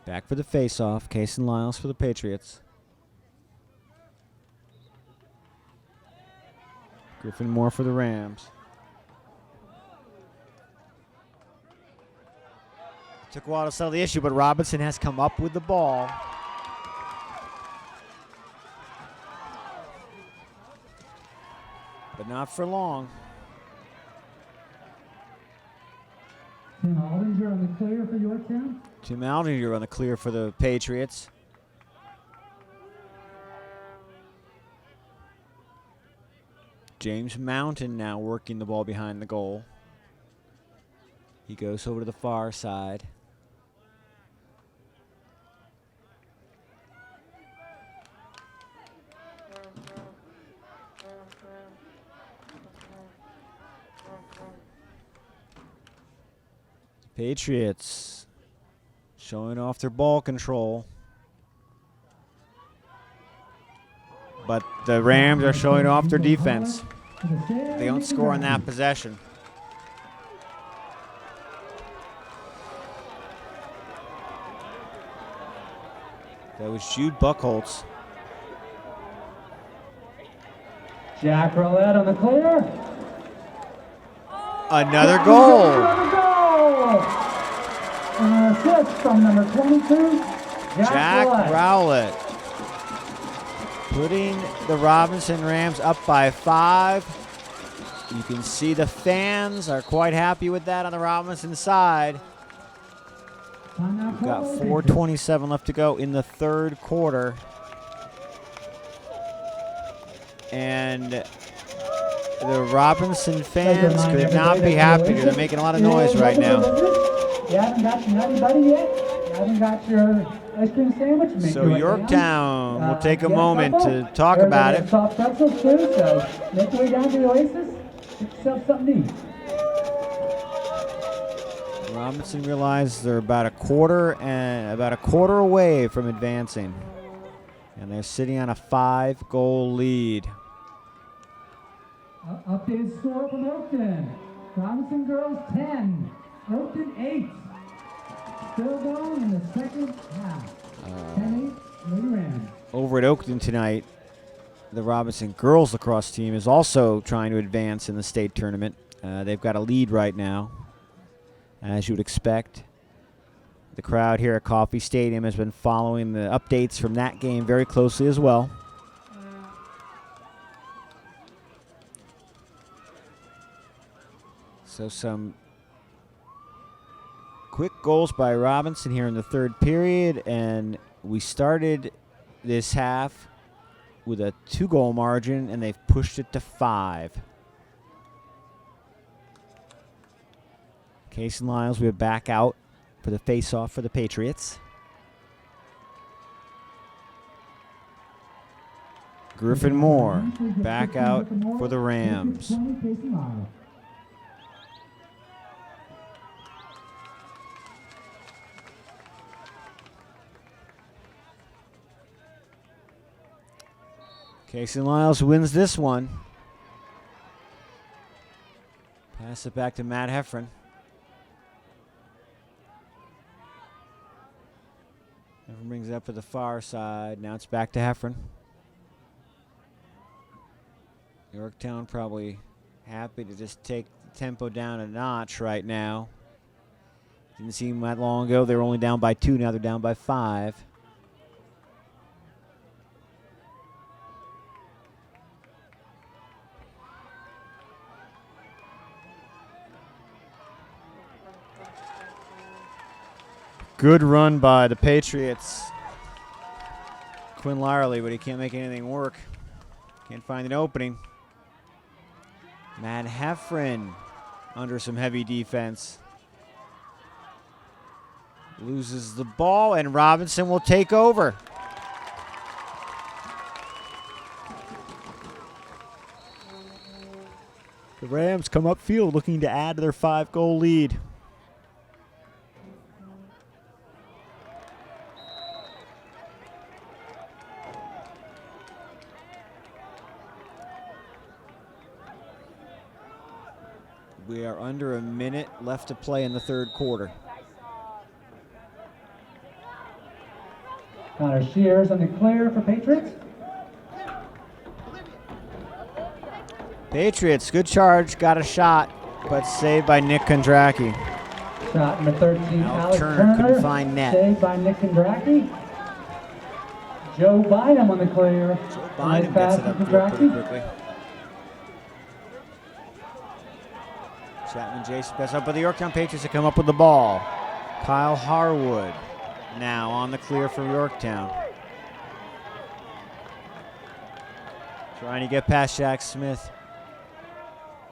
Back for the face-off, Case and Lyles for the Patriots. Griffin Moore for the Rams. It took a while to settle the issue, but Robinson has come up with the ball. But not for long. Tim Aldinger on the clear for Yorktown. Tim Aldinger on the clear for the Patriots. James Mountain now working the ball behind the goal. He goes over to the far side. Patriots showing off their ball control. But the Rams are showing off their defense. They don't score on that possession. That was Jude Buckholtz. Jack Roulette on the clear. Another goal. An assist from number 22, Jack Rowlett. Putting the Robinson Rams up by 5. You can see the fans are quite happy with that on the Robinson side. We've got 4:27 left to go in the third quarter. And the Robinson fans could not be happier. They're making a lot of noise right now. You haven't got your nutty buddy yet? You haven't got your ice cream sandwich? Make So your way Yorktown down. will take a Get moment couple. to talk Everybody about has it. soft pretzels too, so make your way down to the Oasis. Get yourself something to eat. Robinson realized they're about a quarter away from advancing, and they're sitting on a 5-goal lead. Updated score from Oakton. Robinson girls 10, Oakton 8. Still going in the second half. 10-8, Lady Rams. Over at Oakton tonight, the Robinson girls lacrosse team is also trying to advance in the state tournament. They've got a lead right now, as you would expect. The crowd here at Coffey Stadium has been following the updates from that game very closely as well. So some quick goals by Robinson here in the third period, and we started this half with a 2-goal margin, and they've pushed it to 5. Case and Lyles, we're back out for the face-off for the Patriots. Griffin Moore back out for the Rams. Case and Lyles wins this one. Pass it back to Matt Heffron. Heffron brings it up to the far side. Now it's back to Heffron. Yorktown probably happy to just take the tempo down a notch right now. Didn't seem that long ago. They were only down by 2. Now they're down by 5. Good run by the Patriots. Quinn Lyerly, but he can't make anything work. Can't find an opening. Matt Heffron under some heavy defense. Loses the ball, and Robinson will take over. The Rams come upfield looking to add to their 5-goal lead. We are under a minute left to play in the third quarter. Connor Shears on the clear for Patriots. Patriots, good charge, got a shot, but saved by Nick Kondracki. Shot number 13, Al Alex Turner couldn't find net. Saved by Nick Kondracki. Joe Bynum on the clear. Joe Bynum gets it up field pretty quickly. Chapman Jason best up, but the Yorktown Patriots have come up with the ball. Kyle Harwood now on the clear for Yorktown. Trying to get past Jack Smith.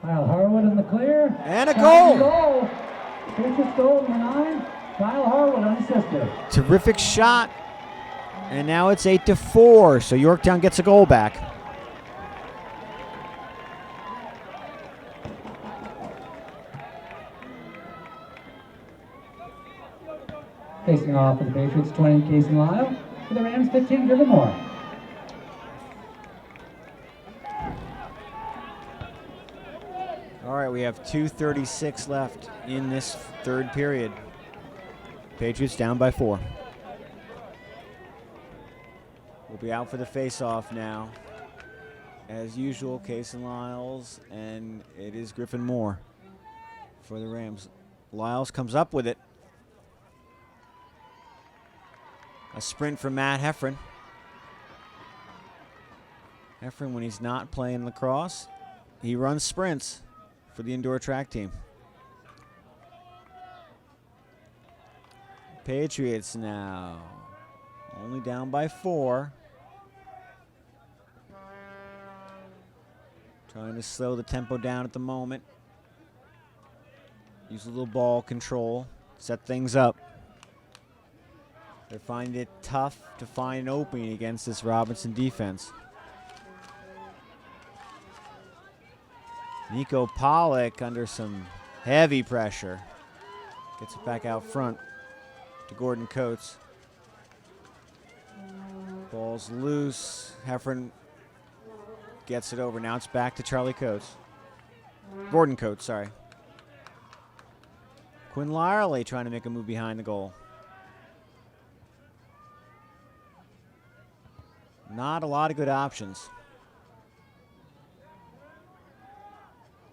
Kyle Harwood in the clear. And a goal! Patriots goal number 9. Kyle Harwood unassisted. Terrific shot. And now it's 8-4, so Yorktown gets a goal back. Facing off for the Patriots, 20, Case and Lyle. For the Rams, 15, Griffin Moore. All right, we have 2:36 left in this third period. Patriots down by 4. We'll be out for the face-off now. As usual, Case and Lyles, and it is Griffin Moore for the Rams. Lyles comes up with it. A sprint from Matt Heffron. Heffron, when he's not playing lacrosse, he runs sprints for the indoor track team. Patriots now only down by 4. Trying to slow the tempo down at the moment. Use a little ball control. set things up. They're finding it tough to find an opening against this Robinson defense. Nico Pollock under some heavy pressure. Gets it back out front to Gordon Coates. Ball's loose. Heffron gets it over. Now it's back to Charlie Coates. Gordon Coates, sorry. Quinn Lyerly trying to make a move behind the goal. Not a lot of good options.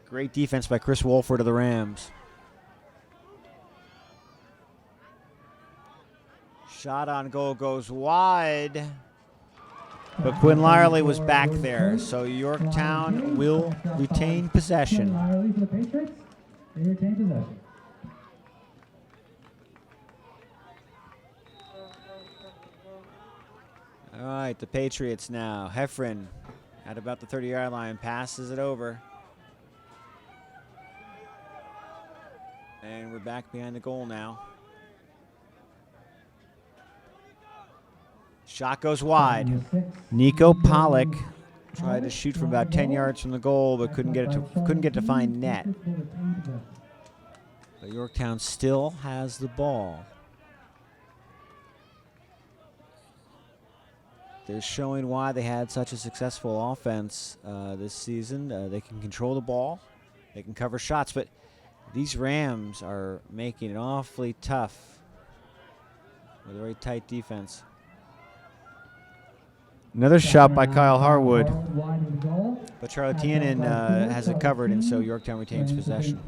Great defense by Chris Wolford of the Rams. Shot on goal goes wide. But Quinn Lyerly was back there, so Yorktown will retain possession. Lyerly for the Patriots. They retain possession. All right, the Patriots now. Heffron at about the 30-yard line, passes it over. And we're back behind the goal now. Shot goes wide. Nico Pollock tried to shoot from about 10 yards from the goal, but couldn't get to find net. But Yorktown still has the ball. They're showing why they had such a successful offense this season. They can control the ball, they can cover shots, but these Rams are making it awfully tough with a very tight defense. Another shot by Kyle Harwood, but Charlie Tiernan has it covered, and so Yorktown retains possession.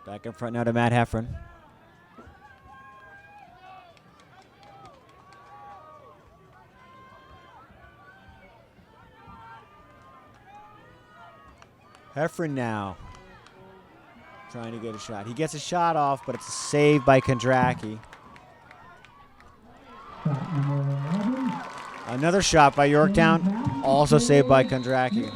Back in front now to Matt Heffron. Heffron now trying to get a shot. He gets a shot off, but it's a save by Kondracki. Another shot by Yorktown, also saved by Kondracki.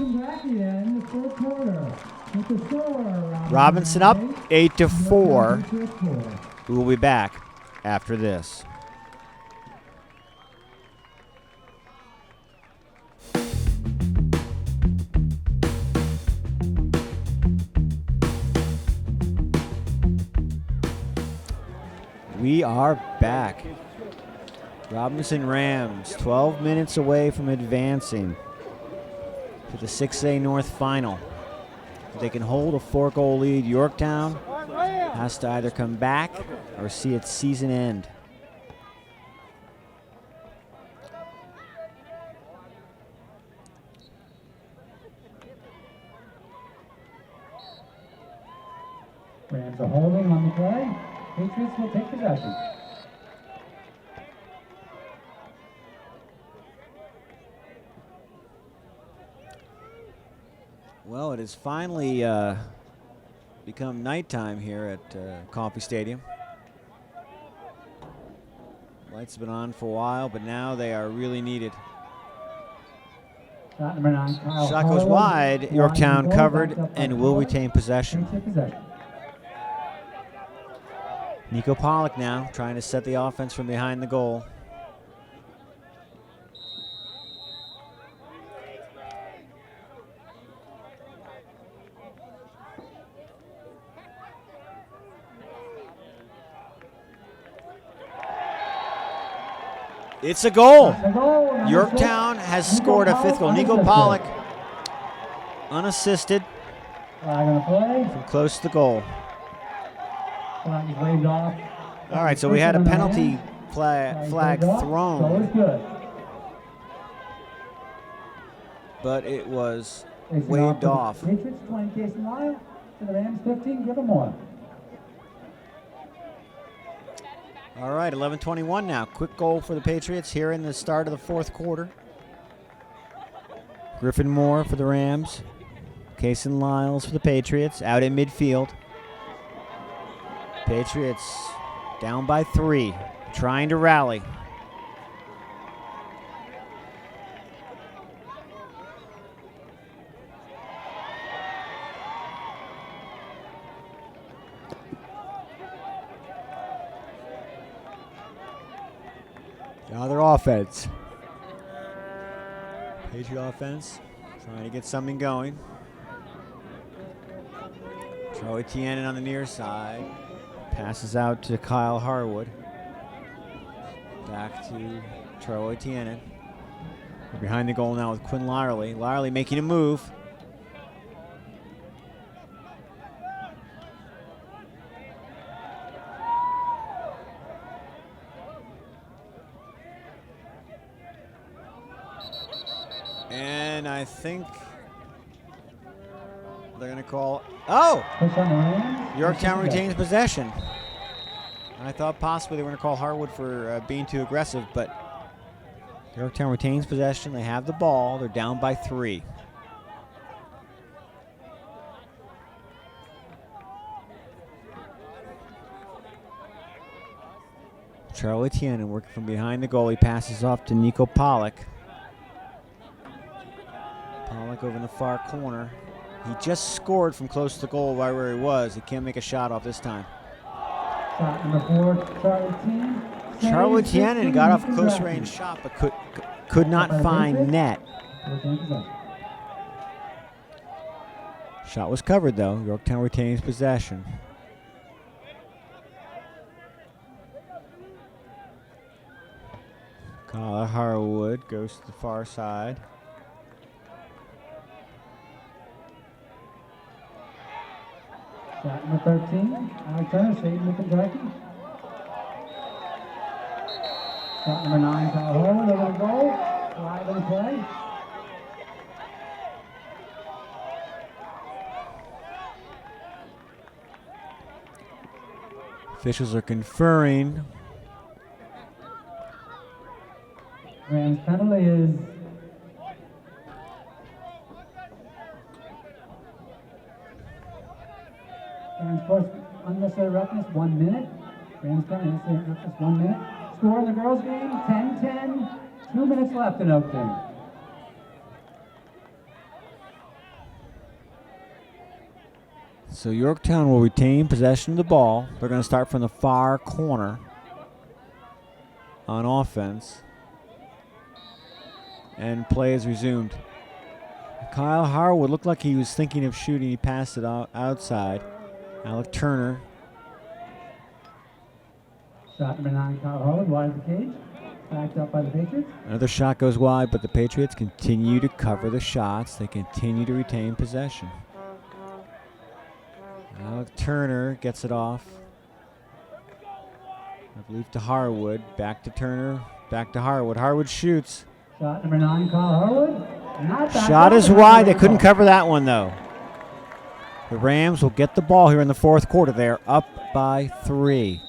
Robinson up 8-4. We will be back after this. We are back. Robinson Rams, 12 minutes away from advancing to the 6A North Final. If they can hold a 4-goal lead, Yorktown has to either come back or see its season end. Rams are holding on the play. Patriots will take possession. Well, it has finally become nighttime here at Coffey Stadium. Lights have been on for a while, but now they are really needed. Shot number 9, Kyle Shot goes Harwood. wide. Yorktown Goal, covered backed up by and will Pollock. retain possession. They take possession. Nico Pollock now trying to set the offense from behind the goal. It's a goal. Yorktown has scored a 5th goal. Nico Pollock, unassisted Flag on the play. from close to the goal. Flag is waved off. All right, so we had a penalty flag waved off. So thrown, it's good. but it was Facing waved for the off. Patriots 20 Jason Lyle. To the Rams 15, give them more. All right, 11:21 now. Quick goal for the Patriots here in the start of the 4th quarter. Griffin Moore for the Rams. Kason Lyles for the Patriots out in midfield. Patriots down by 3, trying to rally. Now their offense. Patriot offense trying to get something going. Charlie Tianen on the near side. Passes out to Kyle Harwood. Back to Charlie Tianen. Behind the goal now with Quinn Lyerly. Lyerly making a move. And I think they're going to call. Oh! Yorktown retains possession. I thought possibly they were going to call Harwood for being too aggressive, but Yorktown retains possession. They have the ball. They're down by 3. Charlie Tianen working from behind the goal. He passes off to Nico Pollock. Pollock over in the far corner. He just scored from close to the goal right where he was. He can't make a shot off this time. Shot number 4, Charlie Tianen. Charlie Tianen got off a close range shot, but could not find net. Shot was covered though. Yorktown retains possession. Kyle Harwood goes to the far side. Shot number 13, Alex Turner, Shea with Kentucky. Shot number 9, Kyle Harwood over the goal. Live in play. Officials are conferring. Rams penalty is Rams first unnecessary roughness, 1 minute. Rams penalty unnecessary roughness, 1 minute. Score in the girls' game, 10-10. 2 minutes left in Oakton. So Yorktown will retain possession of the ball. They're going to start from the far corner on offense. And play is resumed. Kyle Harwood looked like he was thinking of shooting. He passed it outside. Alec Turner. Shot number 9, Kyle Harwood, wide of the cage. Backed up by the Patriots. Another shot goes wide, but the Patriots continue to cover the shots. They continue to retain possession. Alec Turner gets it off. I believe to Harwood. Back to Turner. Back to Harwood. Harwood shoots. Shot number 9, Kyle Harwood. Shot is wide. They couldn't cover that one, though. The Rams will get the ball here in the fourth quarter. They're up by 3.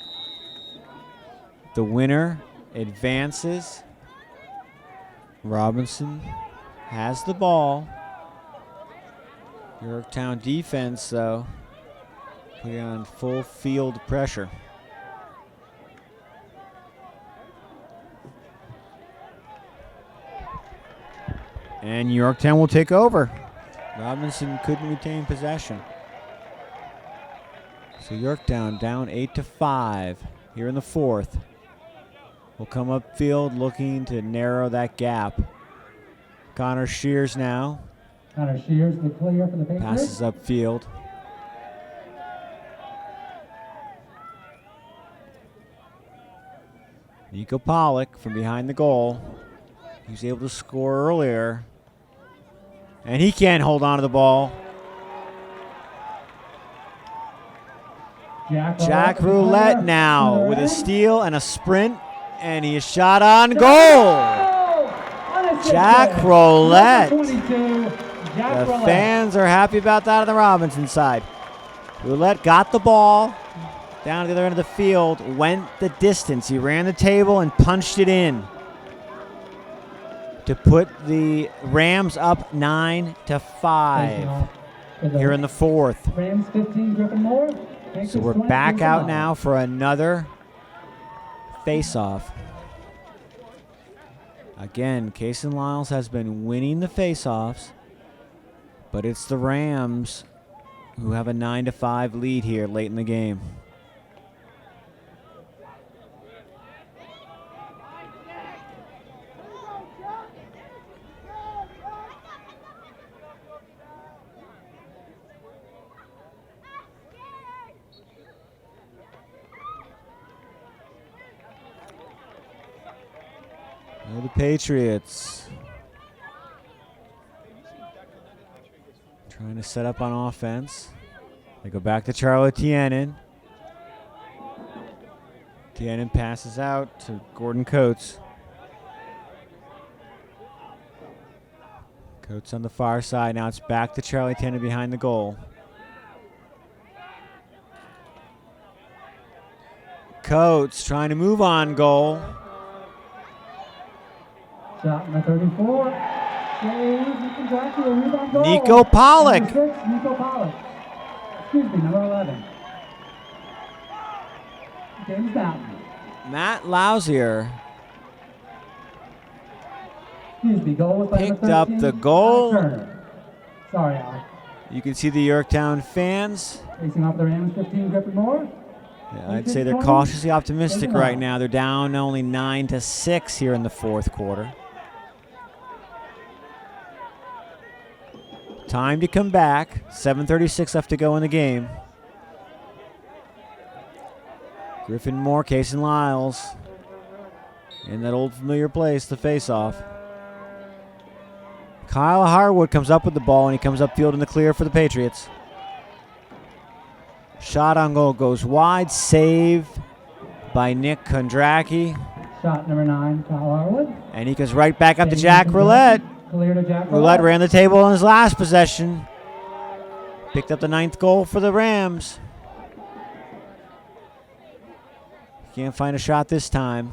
The winner advances. Robinson has the ball. Yorktown defense, though, putting on full field pressure. And Yorktown will take over. Robinson couldn't retain possession. So Yorktown down 8-5 here in the fourth. Will come upfield looking to narrow that gap. Connor Shears now. Connor Shears, the clear for the Patriots. Passes upfield. Nico Pollock from behind the goal. He was able to score earlier. And he can't hold on to the ball. Jack Roulette now with a steal and a sprint. And he is shot on goal. Jack Roulette. The fans are happy about that on the Robinson side. Roulette got the ball down to the other end of the field, went the distance. He ran the table and punched it in to put the Rams up 9-5 here in the fourth. Rams 15, Griffin Moore. So we're back out now for another face-off. Again, Kaysen Lyles has been winning the face-offs, but it's the Rams who have a 9-5 lead here late in the game. The Patriots trying to set up on offense. They go back to Charlie Tienen. Tienen passes out to Gordon Coates. Coates on the far side. Now it's back to Charlie Tienen behind the goal. Coates trying to move on goal. Shot number 34. Nico Pollock. Nico Pollock. Excuse me, number 11. James Mountain. Matt Lausier Goal was by picked number 13, up the goal. Sorry, Alec. You can see the Yorktown fans. Facing off the Rams, 15, Griffin Moore. Yeah, I'd say they're cautiously optimistic right now. They're down only 9-6 here in the fourth quarter. Time to come back. 7:36 left to go in the game. Griffin Moore, Case and Lyles in that old familiar place, the face-off. Kyle Harwood comes up with the ball, and he comes upfield in the clear for the Patriots. Shot on goal goes wide. Save by Nick Kondracki. Shot number 9, Kyle Harwood. And he goes right back up to Jack Roulette. Clear to Jack Roulette ran the table on his last possession. Picked up the 9th goal for the Rams. Can't find a shot this time.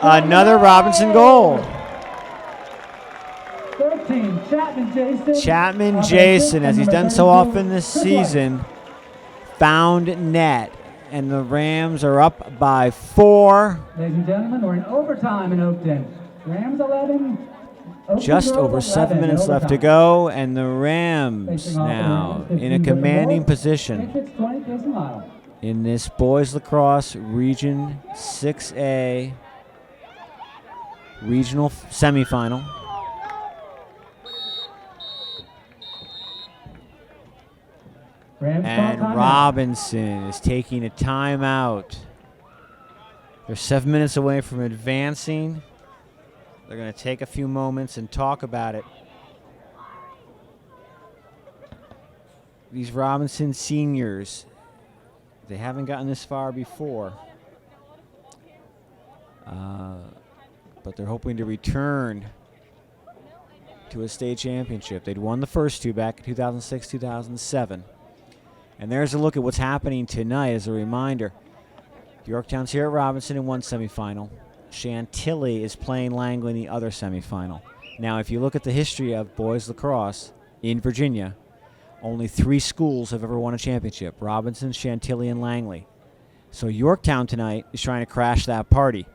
Another Robinson goal. 13, Chapman Jason. Chapman Jason, as he's done so often this season, found net. And the Rams are up by 4. Ladies and gentlemen, we're in overtime in Oakton. Rams 11. Oakton Just Girls over 7 11 minutes left to overtime. go, and the Rams now in a commanding position Patriots 20, Case and Lyles. in this boys lacrosse Region 6A regional semifinal. Rams And call timeout. Robinson is taking a timeout. They're 7 minutes away from advancing. They're going to take a few moments and talk about it. These Robinson seniors, they haven't gotten this far before. But they're hoping to return to a state championship. They'd won the first two back in 2006, 2007. And there's a look at what's happening tonight as a reminder. Yorktown's here at Robinson in one semifinal. Chantilly is playing Langley in the other semifinal. Now, if you look at the history of boys lacrosse in Virginia, only 3 schools have ever won a championship: Robinson, Chantilly, and Langley. So Yorktown tonight is trying to crash that party.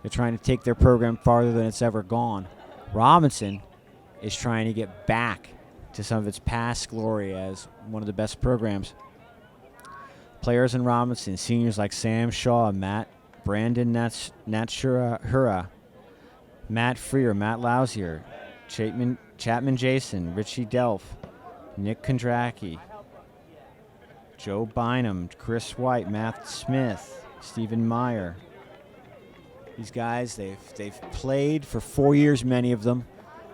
They're trying to take their program farther than it's ever gone. Robinson is trying to get back to some of its past glory as one of the best programs. Players in Robinson, seniors like Sam Shaw, Brandon Natshura, Matt Freer, Matt Lausier, Chapman Jason, Richie Delph, Nick Kondracki, Joe Bynum, Chris White, Matt Smith, Stephen Meyer. These guys, they've played for 4 years, many of them.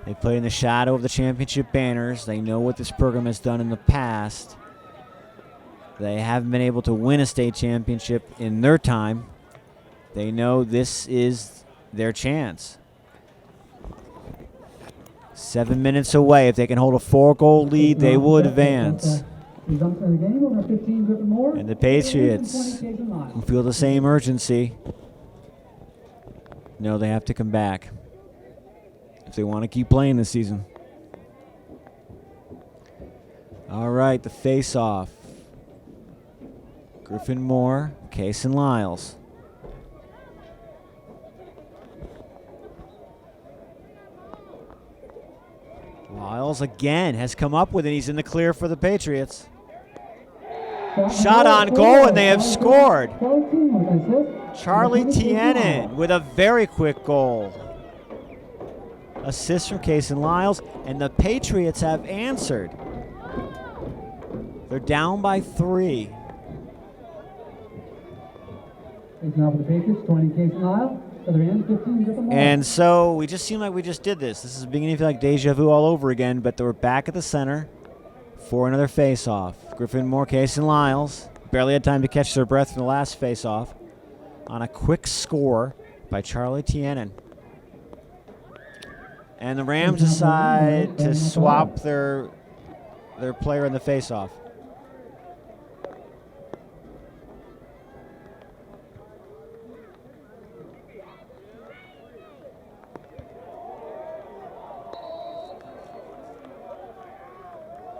They played in the shadow of the championship banners. They know what this program has done in the past. They haven't been able to win a state championship in their time. They know this is their chance. 7 minutes away. If they can hold a 4-goal lead, they would advance. And the Patriots, who feel the same urgency, know they have to come back if they want to keep playing this season. All right, the face-off. Griffin Moore, Case and Lyles. Lyles again has come up with it. He's in the clear for the Patriots. Shot on goal, and they have scored. Charlie Tienen with a very quick goal. Assist from Case and Lyles, and the Patriots have answered. They're down by 3. Now for the Patriots, 20, Case and Lyles. For the Rams, 15, get the ball. And so we just seem like we just did this. This is beginning to feel like deja vu all over again, but they were back at the center for another face-off. Griffin, Morcase, and Lyles barely had time to catch their breath from the last face-off on a quick score by Charlie Tienen. And the Rams decide to swap their player in the face-off.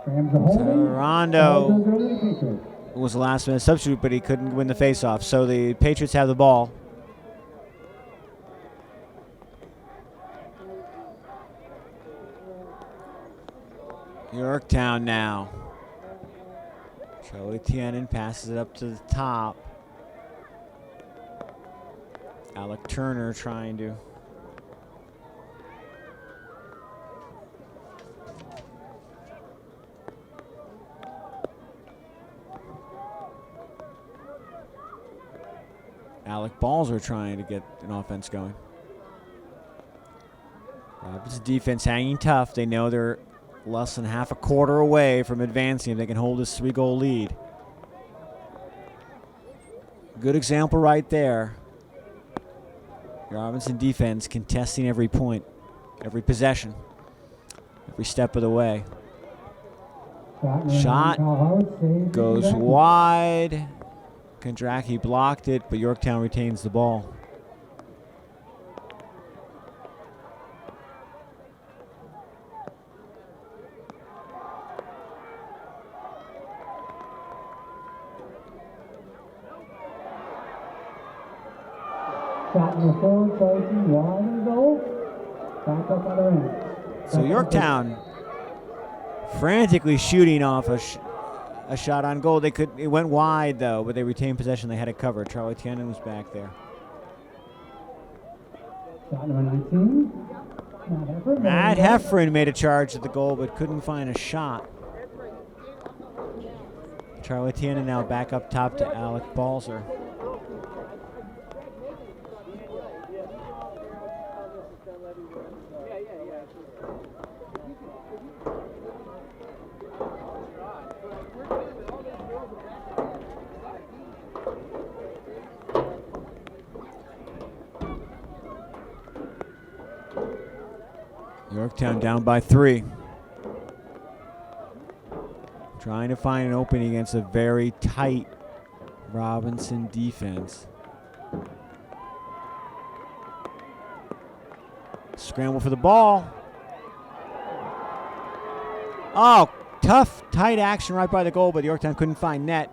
Rondo was the last minute substitute, but he couldn't win the faceoff. So the Patriots have the ball. Yorktown now. Charlie Tienen passes it up to the top. Alec Turner trying to. Alec Balzer trying to get an offense going. Roberts' defense hanging tough. They know they're less than half a quarter away from advancing if they can hold this 3-goal lead. Good example right there. Robinson defense contesting every point, every possession, every step of the way. Shot goes wide. Kondracki blocked it, but Yorktown retains the ball. Shot number 4, Chelsea, wide and goal. Back up by the rim. So Yorktown frantically shooting off a shot on goal. It went wide though, but they retained possession. They had it covered. Charlie Tienen was back there. Shot number 19. Matt Heffron made a charge at the goal, but couldn't find a shot. Charlie Tienen now back up top to Alec Balzer. Yorktown down by 3. Trying to find an opening against a very tight Robinson defense. Scramble for the ball. Oh, tough, tight action right by the goal, but Yorktown couldn't find net.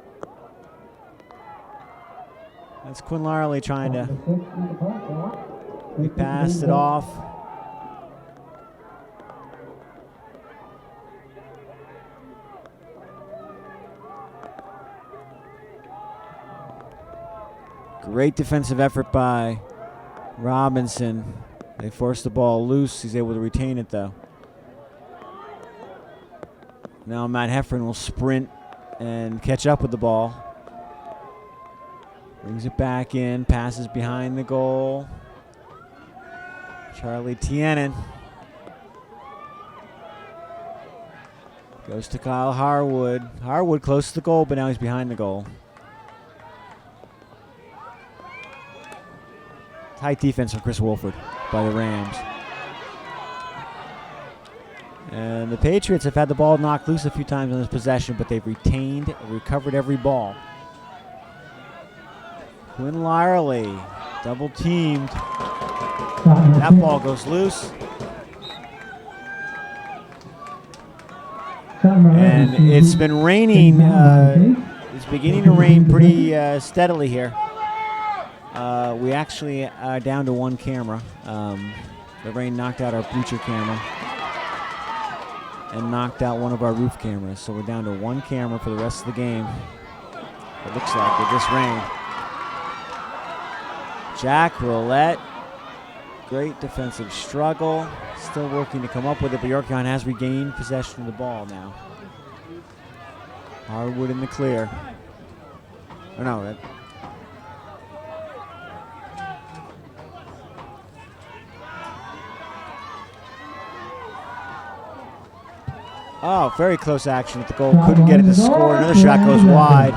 That's Quinn Larley trying to. He passed it off. Great defensive effort by Robinson. They forced the ball loose. He's able to retain it, though. Now Matt Heffron will sprint and catch up with the ball. Brings it back in. Passes behind the goal. Charlie Tienen. Goes to Kyle Harwood. Harwood close to the goal, but now he's behind the goal. Tight defense from Chris Wolford by the Rams. And the Patriots have had the ball knocked loose a few times on this possession, but they've retained and recovered every ball. Quinn Larley, double teamed. That ball goes loose. And it's been raining. It's beginning to rain pretty steadily here. We actually are down to one camera. The rain knocked out our bleacher camera and knocked out one of our roof cameras. So we're down to one camera for the rest of the game. It looks like with this rain. Jack Roulette. Great defensive struggle. Still working to come up with it, but Yorktown has regained possession of the ball now. Harwood in the clear. Oh, no, Oh, very close action at the goal. Couldn't get it to score. Another shot goes wide,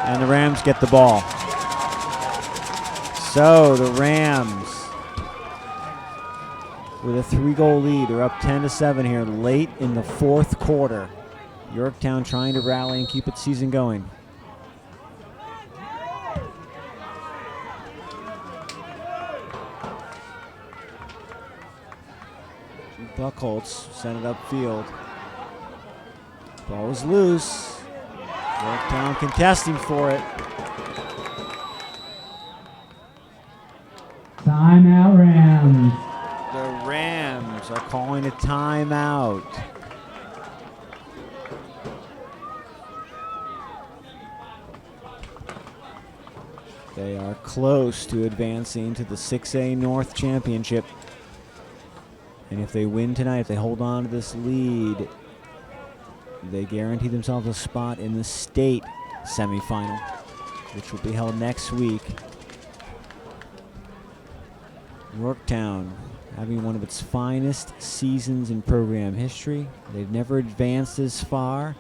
and the Rams get the ball. So the Rams, with a 3-goal lead, they're up 10-7 here late in the fourth quarter. Yorktown trying to rally and keep its season going. Buckholz sent it upfield. Ball was loose. Yorktown contesting for it. Timeout, Rams. The Rams are calling a timeout. They are close to advancing to the 6A North Championship. And if they win tonight, if they hold on to this lead, they guarantee themselves a spot in the state semifinal, which will be held next week. Yorktown having one of its finest seasons in program history. They've never advanced this far.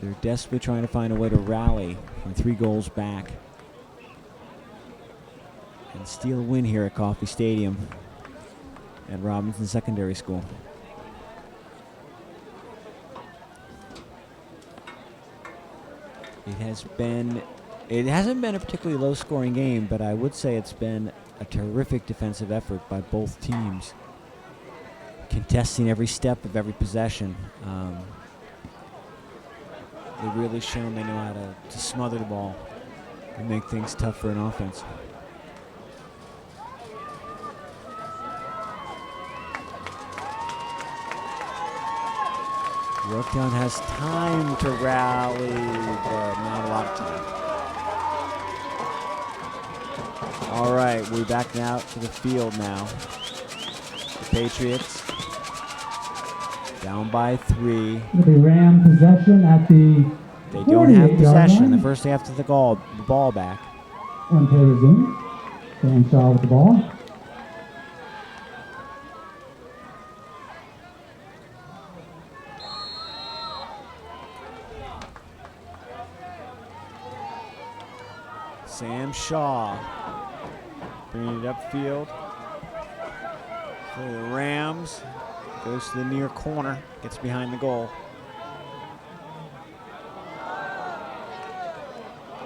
They're desperately trying to find a way to rally from 3 goals back and steal a win here at Coffey Stadium at Robinson Secondary School. It hasn't been a particularly low-scoring game, but I would say it's been a terrific defensive effort by both teams, contesting every step of every possession. They've really shown they know how to smother the ball and make things tough for an offense. Yorktown has time to rally, but not a lot of time. All right, we're back now to the field now. The Patriots down by 3. The Ram possession at the They don't have 48-yard possession. line. The first they have to the ball back. One play resumed. Dan Shaw with the ball. Sam Shaw bringing it upfield for the Rams. Goes to the near corner, gets behind the goal.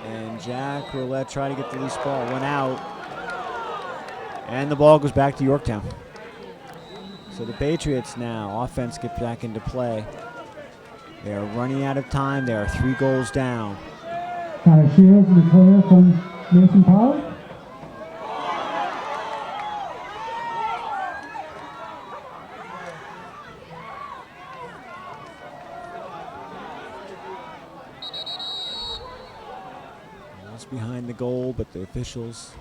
And Jack Roulette tried to get the loose ball, went out. And the ball goes back to Yorktown. So the Patriots now, offense gets back into play. They are running out of time. They are 3 goals down. Tyler Shields in the clear from Mason Pollard. Almost behind the goal, but the officials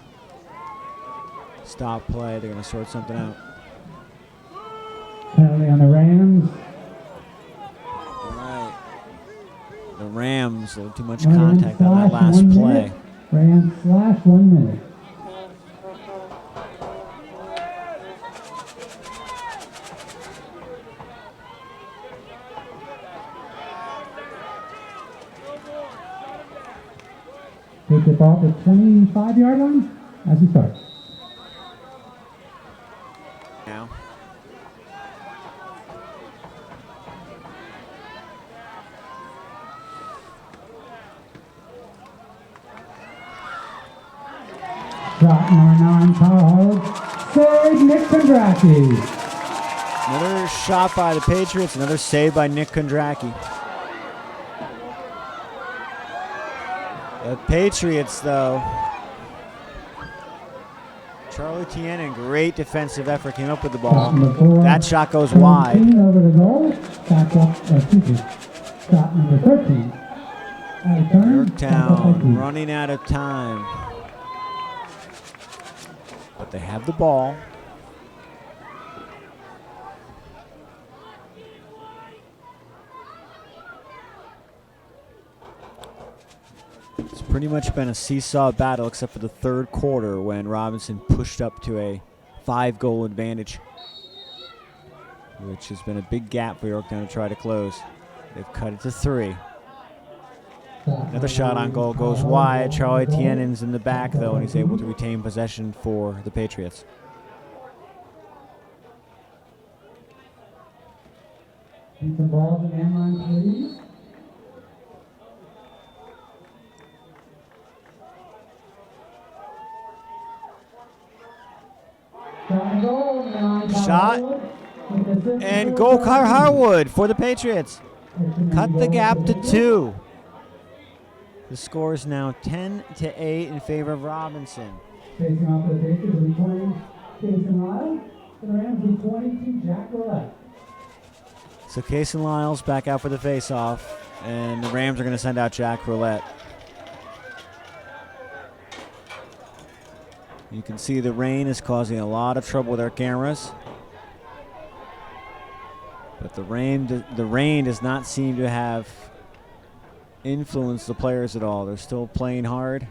stop play. They're going to sort something out. Penalty on the Rams. All right. The Rams, a little too much Rams contact on that slash last 1 play. minute. Rams slash 1 minute. Take it off the 25-yard line as we start. Now. Shot number 9, Power save Nick Kondracki. Another shot by the Patriots, another save by Nick Kondracki. The Patriots, though, Charlie Tienen, great defensive effort, came up with the ball. That shot goes wide. Over the goal. Back up, shot number 13. Out of turn. Yorktown running out of time. But they have the ball. It's pretty much been a seesaw battle except for the third quarter when Robinson pushed up to a 5-goal advantage. which has been a big gap for Yorktown to try to close. They've cut it to 3. Another shot on goal goes wide. Charlie Tienen's in the back, though, and he's able to retain possession for the Patriots. Keep the balls in end line, please. Shot and goal, Kyle Harwood for the Patriots. Cut the gap to 2. The score is now 10-8 in favor of Robinson. Facing off the Patriots, will be 20, Jason Lyle. For the Rams, will be 22, Jack Roulette. So Case and Lyles back out for the face-off, and the Rams are going to send out Jack Roulette. You can see the rain is causing a lot of trouble with our cameras. But the rain does not seem to have influenced the players at all. They're still playing hard,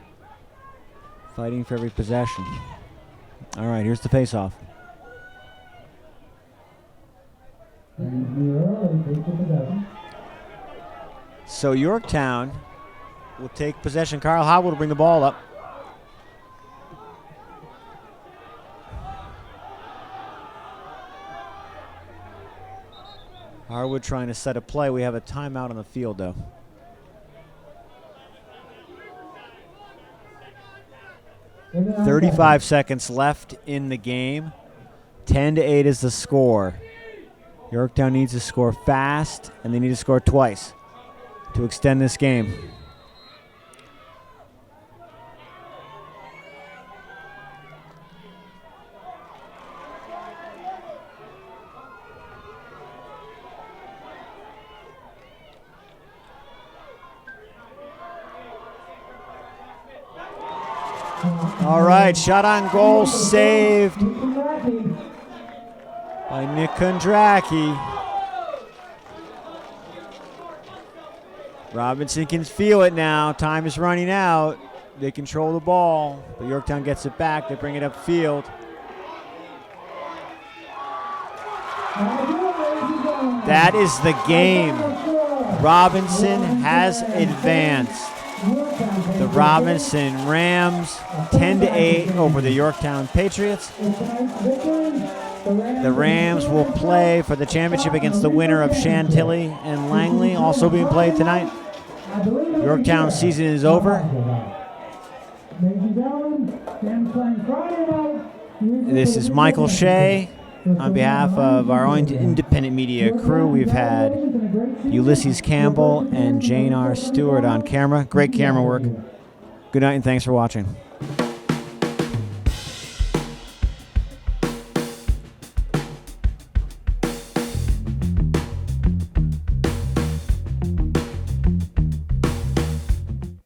fighting for every possession. All right, here's the face-off. So Yorktown will take possession. Kyle Howell will bring the ball up. Harwood trying to set a play. We have a timeout on the field, though. .35 seconds left in the game. 10-8 is the score. Yorktown needs to score fast, and they need to score twice to extend this game. All right, shot on goal saved by Nick Kondracki. Robinson can feel it now. Time is running out. They control the ball, but Yorktown gets it back. They bring it upfield. That is the game. Robinson has advanced. The Robinson Rams 10-8 over the Yorktown Patriots. The Rams will play for the championship against the winner of Chantilly and Langley, also being played tonight. Yorktown's season is over. This is Michael Shea. On behalf of our own independent media crew, we've had Ulysses Campbell and Janar Stewart on camera. Great camera work. Good night and thanks for watching.